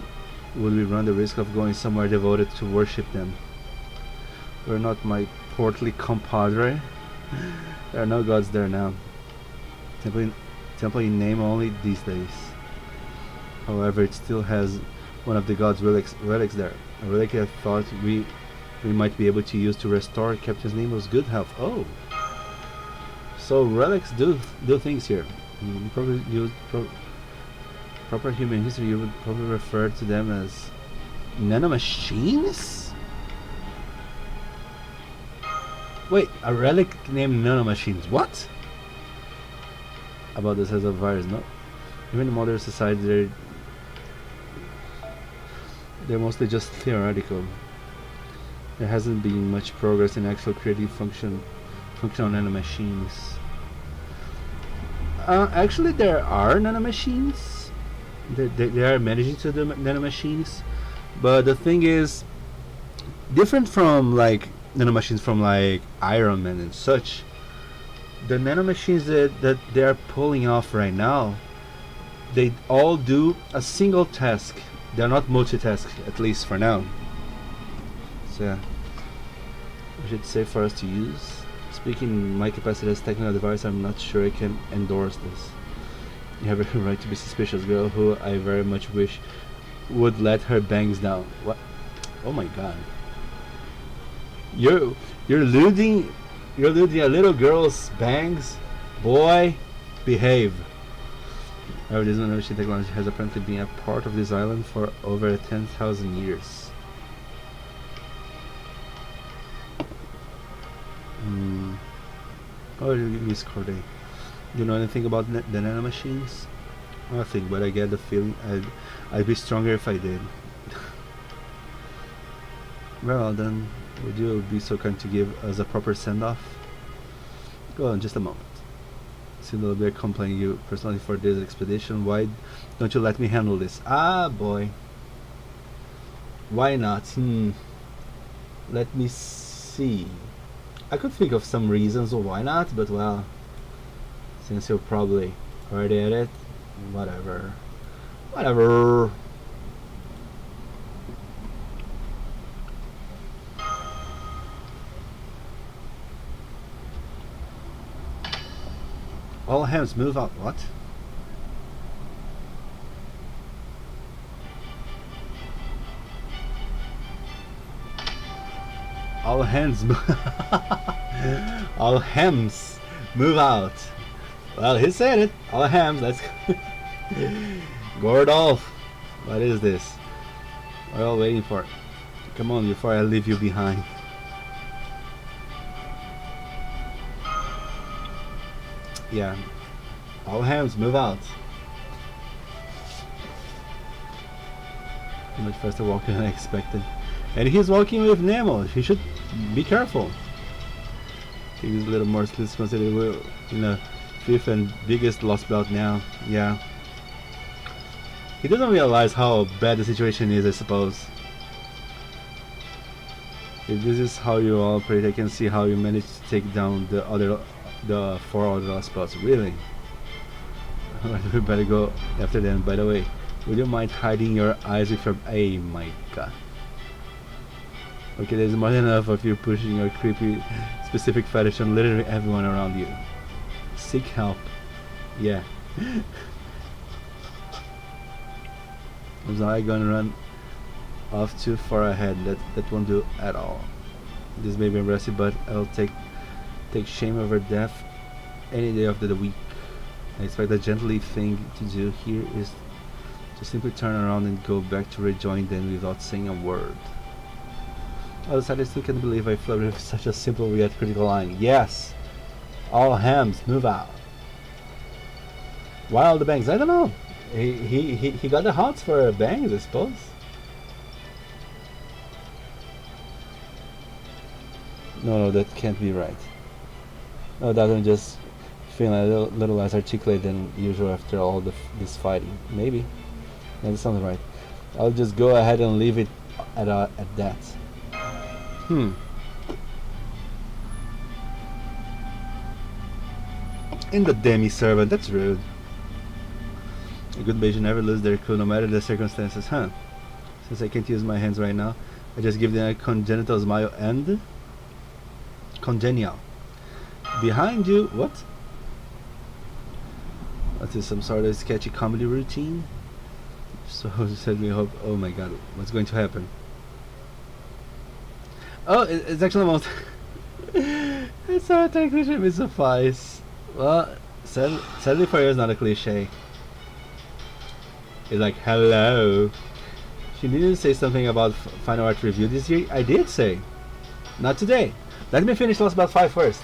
would we run the risk of going somewhere devoted to worship them? We're not my portly compadre. There are no gods there now. Temple in name only these days. However, it still has one of the gods' relics there. A relic I thought we might be able to use to restore Captain Nemo's good health. Oh, so relics do things here. You probably use proper human history. You would probably refer to them as nanomachines. Wait, a relic named nanomachines. What? About this as a virus? No. Even in modern society, they're mostly just theoretical. There hasn't been much progress in actual creating functional nanomachines. Actually, there are nanomachines. They are managing to do nanomachines, but the thing is, different from like nanomachines from like Iron Man and such. The nanomachines that they are pulling off right now, they all do a single task. They're not multitask, at least for now. So yeah, I should say for us to use. Speaking my capacity as technical advisor, I'm not sure I can endorse this. You have a right to be suspicious, girl, who I very much wish would let her bangs down. What? Oh my god. You're looting a little girl's bangs? Boy, behave. However, this innovation technology has apparently been a part of this island for over 10,000 years. Oh, Miss Corday. Do you know anything about the nanomachines? Nothing, but I get the feeling I'd be stronger if I did. Well then, would you be so kind to give us a proper send-off? Go on, just a moment. Since I'll be accompanying you personally for this expedition, why don't you let me handle this? Ah, boy. Why not? Let me see. I could think of some reasons why not, but well, since you're probably already at it, whatever. Whatever. All hands move out. What? All hands all hams move out. Well, he said it. All hams. Let's Gordolf. What is this? We're all waiting for it. Come on before I leave you behind. Yeah. All hands move out. Much faster walking than I expected. And he's walking with Nemo. He should be careful. He's a little more responsibility. We're in the fifth and biggest Lostbelt now. Yeah. He doesn't realize how bad the situation is, I suppose. If this is how you operate, I can see how you managed to take down the 4 other Lostbelts. Really? We better go after them. By the way, would you mind hiding your eyes with your... Hey, my god. Okay, there's more than enough of you pushing your creepy specific fetish on literally everyone around you. Seek help. Yeah. I'm not gonna run off too far ahead. That won't do at all. This may be impressive, but I'll take shame over death any day of the week. I expect the gently thing to do here is to simply turn around and go back to rejoin them without saying a word. I still can't believe I flirted with such a simple yet critical line. Yes! All hams, move out. Why all the bangs? I don't know. He got the hots for bangs, I suppose. No, that can't be right. No, that one just feeling a little less articulate than usual after all this fighting. Maybe. Yeah, that sounds right. I'll just go ahead and leave it at that. In the demi-servant, that's rude. A good mage never lose their cool no matter the circumstances, huh? Since I can't use my hands right now, I just give them a congenital smile and... Congenial. Behind you... What? That is some sort of sketchy comedy routine? So said me hope... Oh my god, what's going to happen? Oh, it's actually almost... It's not a cliche, it suffice. Well, sadly for you it's not a cliche. It's like, hello. She didn't say something about final art review this year. I did say. Not today. Let me finish Lostbelt 5 first.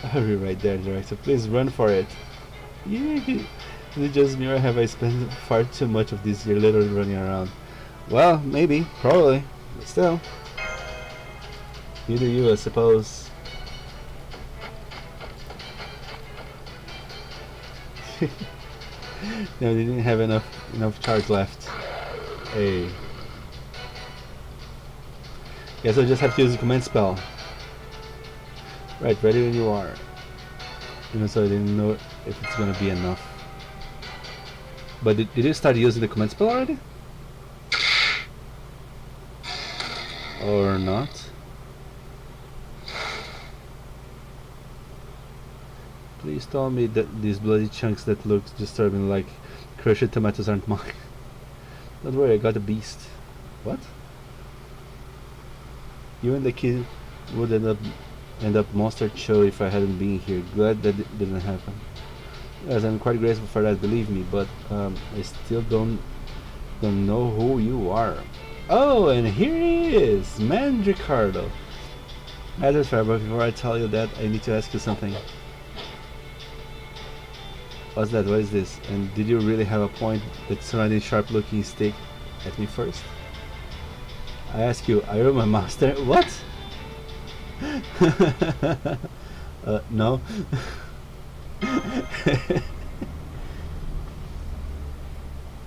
I'll be right there, director. Please run for it. Yeah, Is it just me or have I spent far too much of this year literally running around? Well, maybe, probably, but still. You do you, I suppose. No, they didn't have enough charge left. Hey. Guess I just have to use the command spell. Right, ready when you are. Even so I didn't know if it's gonna be enough. But did you start using the command spell already? Or not? Please tell me that these bloody chunks that look disturbing like crushed tomatoes aren't mine. Don't worry, I got a beast. What? You and the kid would end up monster show if I hadn't been here. Glad that it didn't happen. Yes, I'm quite grateful for that, believe me, but I still don't know who you are. Oh, and here he is, man Ricardo. Matters fair, but before I tell you that, I need to ask you something. What's that? What is this? And did you really have a point that surrounding sharp-looking stick at me first? I ask you, are you my master? What? No.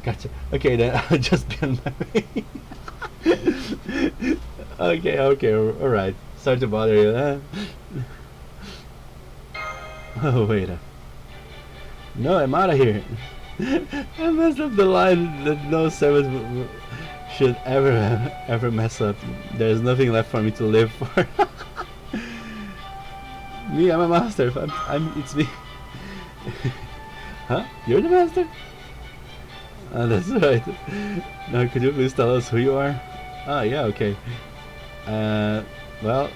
Gotcha. Okay, then I'll just be on my way. Okay, alright. Sorry to bother you, huh? Oh, wait. No, I'm out of here. I messed up the line that no servant should ever mess up. There's nothing left for me to live for. Me, I'm a master. It's me. Huh? You're the master? That's right. Now, could you please tell us who you are? Ah, yeah, okay. Well,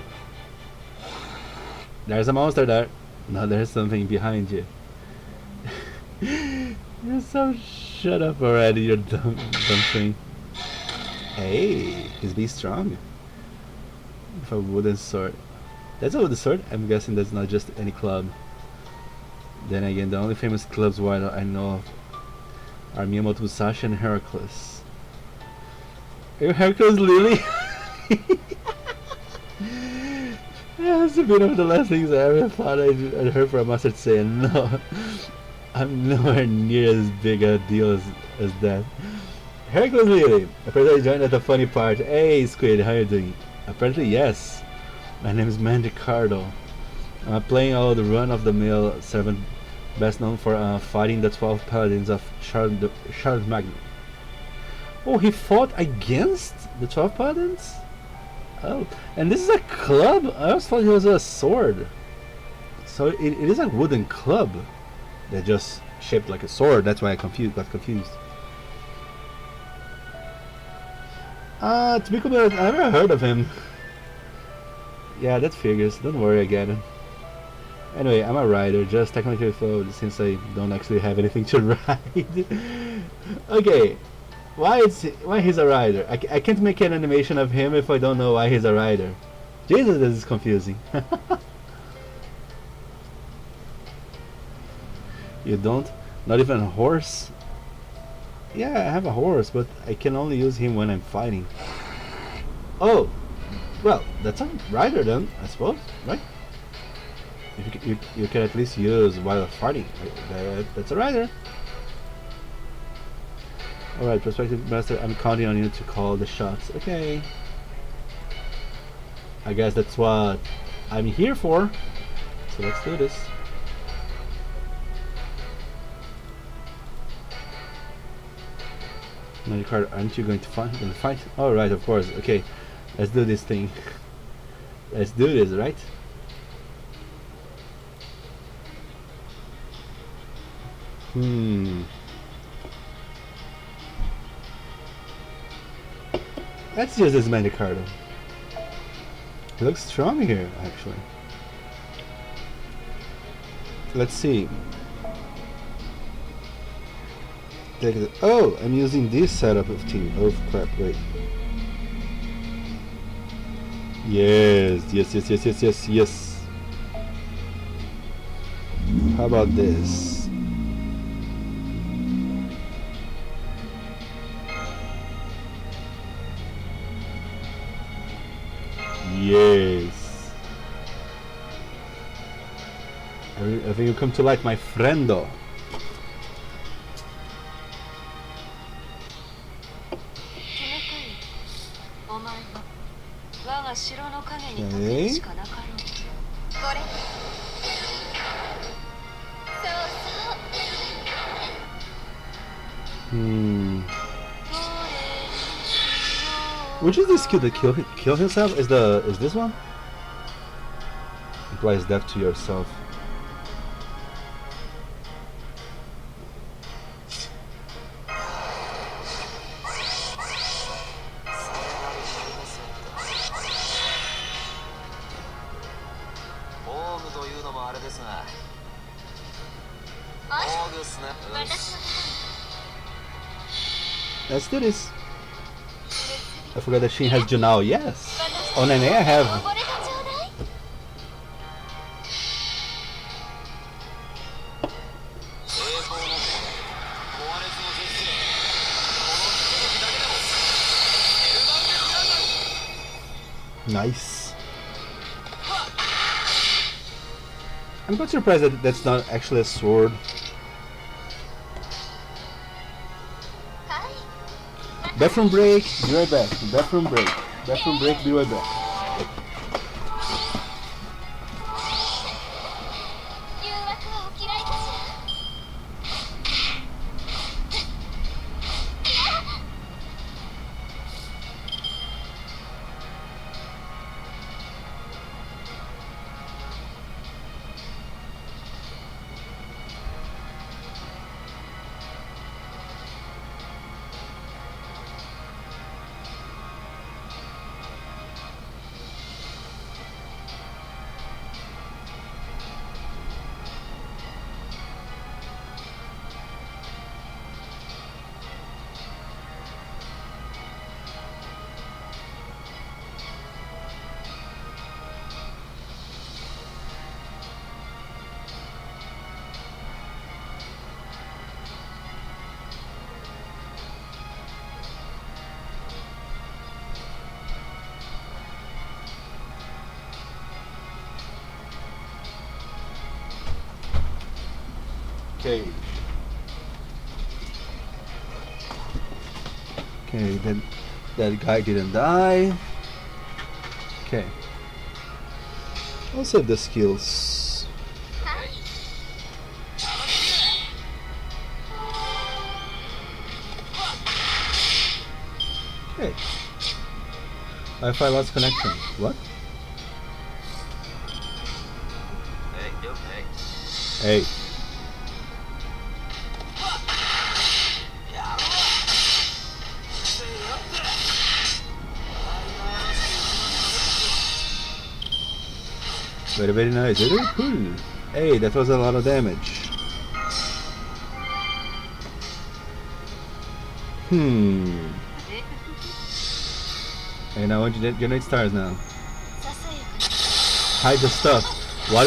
there's a monster there. Now there's something behind you. You're so shut up already, you dumb thing. Hey, he's be strong. With a wooden sword. That's a wooden sword? I'm guessing that's not just any club. Then again, the only famous clubs I know of are Miyamoto Musashi and Heracles. Are you Heracles Lily? That's a bit of the last things I ever thought I'd heard from a master say. No, I'm nowhere near as big a deal as that. Heracles Lily. Apparently I joined at the funny part. Hey Squid, how you doing? Apparently yes. My name is Mandicardo. I'm playing all the run-of-the-mill servant, best known for fighting the 12 paladins of Charles Magno. Oh, he fought against the 12 paladins? Oh, and this is a club? I always thought it was a sword. So it is a wooden club that just shaped like a sword. That's why I got confused. To be completely honest, I never heard of him. Yeah, that figures. Don't worry, I get it. Anyway, I'm a rider, just technically flowed since I don't actually have anything to ride. Okay, why he's a rider? I can't make an animation of him if I don't know why he's a rider. Jesus, this is confusing. You don't? Not even a horse? Yeah, I have a horse, but I can only use him when I'm fighting. Oh, well, that's a rider then, I suppose, right? You can at least use while fighting. That's a rider. Alright, prospective master, I'm counting on you to call the shots. Okay. I guess that's what I'm here for. So let's do this. Mandicardo, aren't you going to fight? Oh, right, of course. Okay, let's do this thing. Let's do this, right? Let's use this Mandicardo. He looks strong here, actually. Let's see. Take it. Oh, I'm using this setup of team. Oh crap! Wait. Yes. How about this? Having you come to light, my friendo. Okay. Which is the skill to kill himself? Is this one? Implies death to yourself. Let's do this. I forgot that Shin has Junao. Yes. On Nene I have. Nice. I'm quite surprised that that's not actually a sword. Bathroom break, be right back. Bathroom break. Bathroom break, be right back. Okay. Okay, then that guy didn't die. Okay. I'll save the skills. Okay. Wi-Fi lost connection. What? Hey. Very, very nice. Very cool. Hey, that was a lot of damage. Hey, now I want you to generate stars now. Hide the stuff. What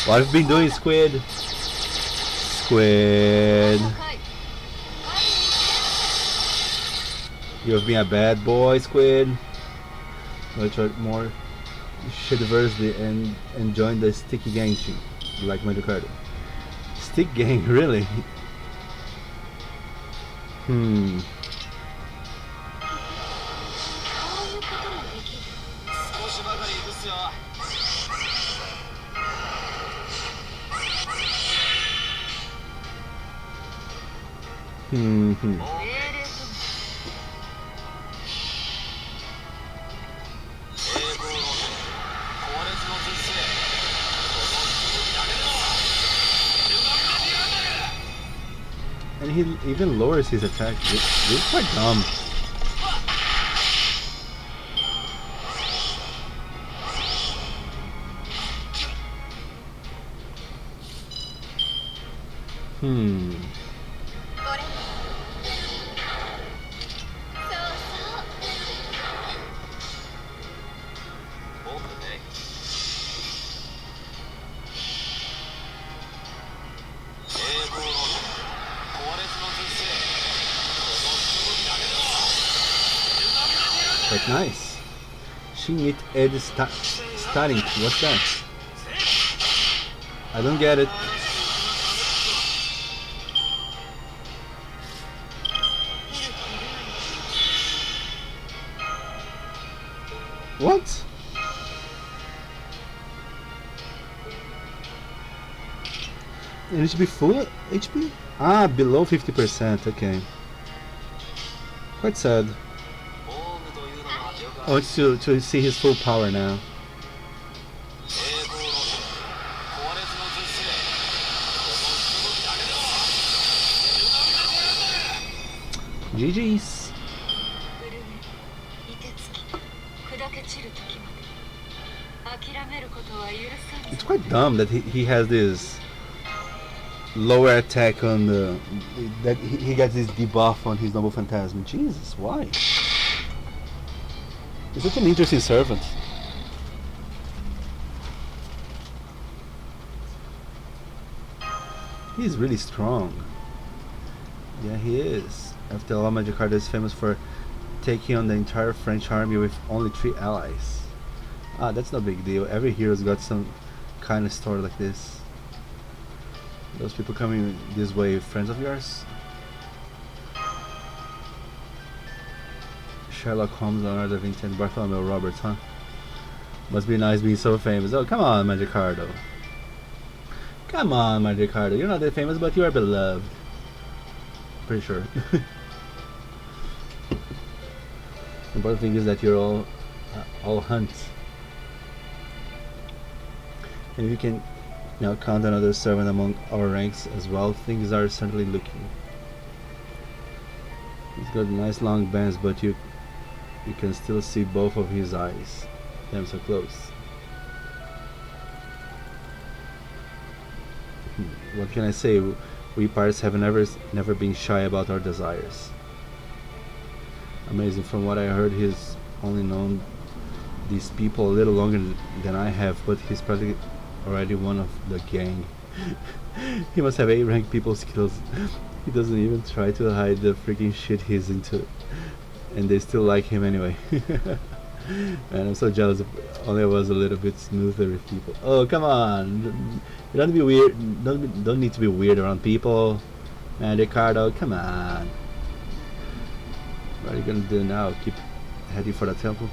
have you been doing, Squid? Squid. You have been a bad boy, Squid. Let's try more. You should reverse and join the sticky gang team, like my Ricardo. Stick gang, really? And he even lowers his attack. This is quite dumb. Quite nice. Shin-Iti starting. What's that? I don't get it. What? It needs to be full HP? Ah, below 50%, okay. Quite sad. I want to see his full power now. GG's. It's quite dumb that he has this lower attack on the... that he gets this debuff on his Noble Phantasm. Jesus, why? He's such an interesting servant. He's really strong. Yeah, he is. After all, Magikarp is famous for taking on the entire French army with only 3 allies. Ah, that's no big deal. Every hero's got some kind of story like this. Those people coming this way, friends of yours? Sherlock Holmes, Leonardo da Vinci, and Bartholomew Roberts, huh? Must be nice being so famous. Oh, come on, Magikarp. Come on, Magikarp. You're not that famous, but you are beloved. Pretty sure. The important thing is that you're all hunt. And if you can now count another servant among our ranks as well, things are certainly looking. He's got nice long bands, but you can still see both of his eyes. Damn, so close. What can I say? We pirates have never been shy about our desires. Amazing. From what I heard, he's only known these people a little longer than I have, but he's probably already one of the gang. He must have A-rank people skills. He doesn't even try to hide the freaking shit he's into, and they still like him anyway. Man, I'm so jealous. If only I was a little bit smoother with people. Oh, come on! You don't be weird. Don't need to be weird around people. Man, Ricardo, come on. What are you gonna do now? Keep heading for the temple?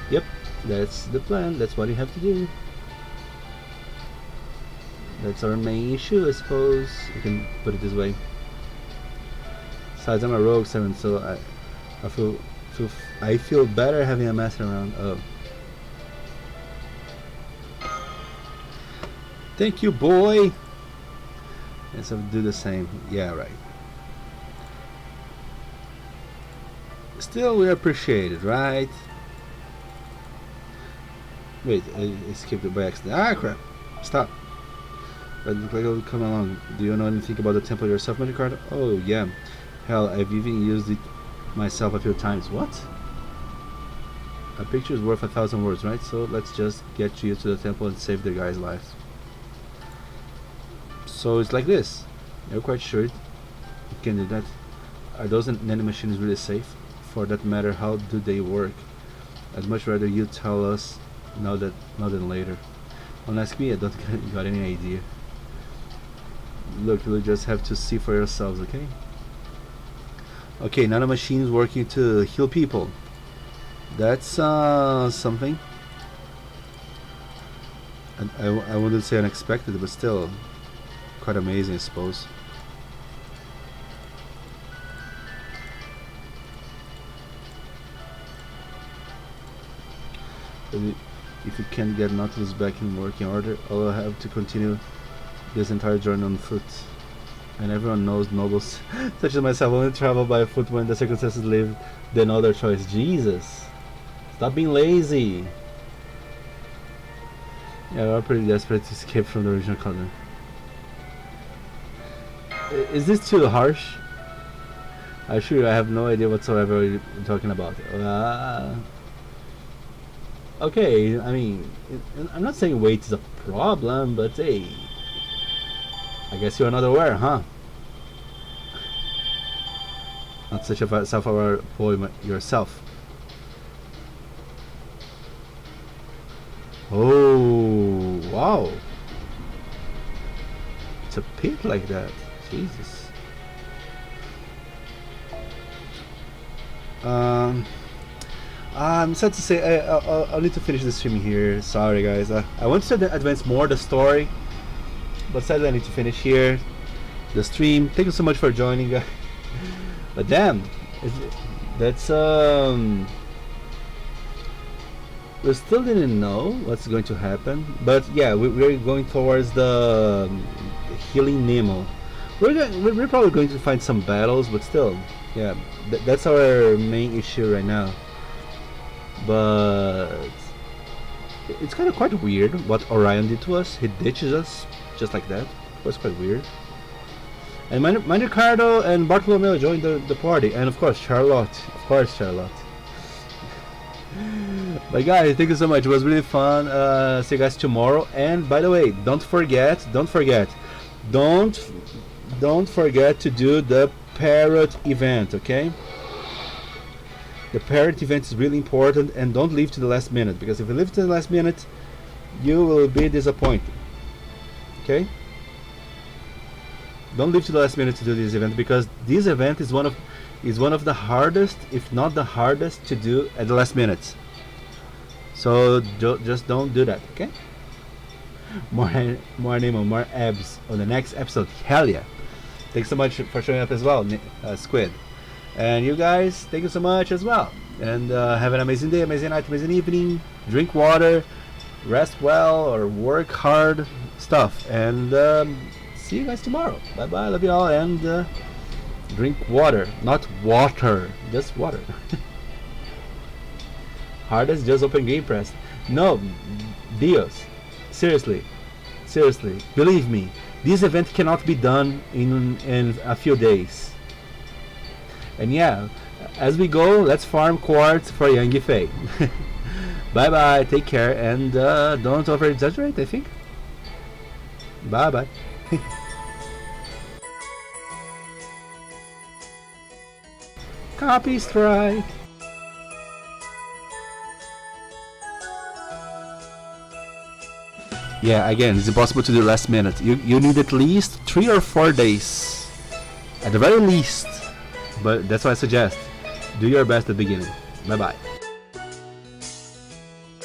Yep, that's the plan. That's what you have to do. That's our main issue, I suppose. You can put it this way. Besides, I'm a rogue servant, so I feel better having a master around. Oh. Thank you, boy. Let's do the same. Yeah, right. Still, we appreciate it, right? Wait, I skipped it by accident. Ah, crap. Stop. But look like it'll come along. Do you know anything about the temple yourself, Magikarp? Oh, yeah. Hell, I've even used it myself a few times. What? A picture is worth 1,000 words, right? So let's just get you to the temple and save the guy's life. So it's like this. You're quite sure you can do that? Are those nanomachines really safe? For that matter, how do they work? I'd much rather you tell us now than later. Don't ask me, I don't got any idea. Look, you'll just have to see for yourselves, okay? Okay, nanomachines working to heal people. That's something. I wouldn't say unexpected, but still quite amazing, I suppose. If you can't get Nautilus back in working order, I'll have to continue this entire journey on foot. And everyone knows nobles such as myself only travel by foot when the circumstances leave the no other choice. Jesus, stop being lazy. Yeah, we're pretty desperate to escape from the original colony. Is this too harsh? I assure you I have no idea whatsoever what you're talking about. Okay, I mean, I'm not saying weight is a problem, but hey, I guess you're not aware, huh? Not such a self-aware boy yourself. Oh, wow. It's a pit like that. Jesus. I'm sad to say I'll need to finish the stream here. Sorry guys. I want to advance more the story, but sadly I need to finish here the stream. Thank you so much for joining, guys. But damn, that's we still didn't know what's going to happen. But yeah, we're going towards the healing Nemo. We're probably going to find some battles, but still, yeah, that's our main issue right now. But it's kind of quite weird what Orion did to us. He ditches us just like that. It was quite weird. And Ricardo and Bartolomeo joined the party, and of course Charlotte. Of course Charlotte. But guys, thank you so much. It was really fun. See you guys tomorrow. And by the way, don't forget to do the parrot event, okay? The parrot event is really important, and don't leave to the last minute, because if you leave to the last minute, you will be disappointed. Okay? Don't leave to the last minute to do this event, because this event is one of the hardest, if not the hardest, to do at the last minute. So just don't do that, okay? More Nemo, more abs on the next episode. Hell yeah! Thanks so much for showing up as well, Squid. And you guys, thank you so much as well. And have an amazing day, amazing night, amazing evening. Drink water, rest well, or work hard stuff. And see you guys tomorrow. Bye bye, love you all, and drink water, not water, just water. Hardest, just open Game Press. No, Dios, seriously, believe me, this event cannot be done in a few days. And yeah, as we go, let's farm quartz for Youngie Faye. Bye bye, take care, and don't over exaggerate, I think. Bye bye. Copy strike. Yeah, again, it's impossible to do last minute. You need at least 3 or 4 days, at the very least. But that's what I suggest. Do your best at the beginning. Bye bye.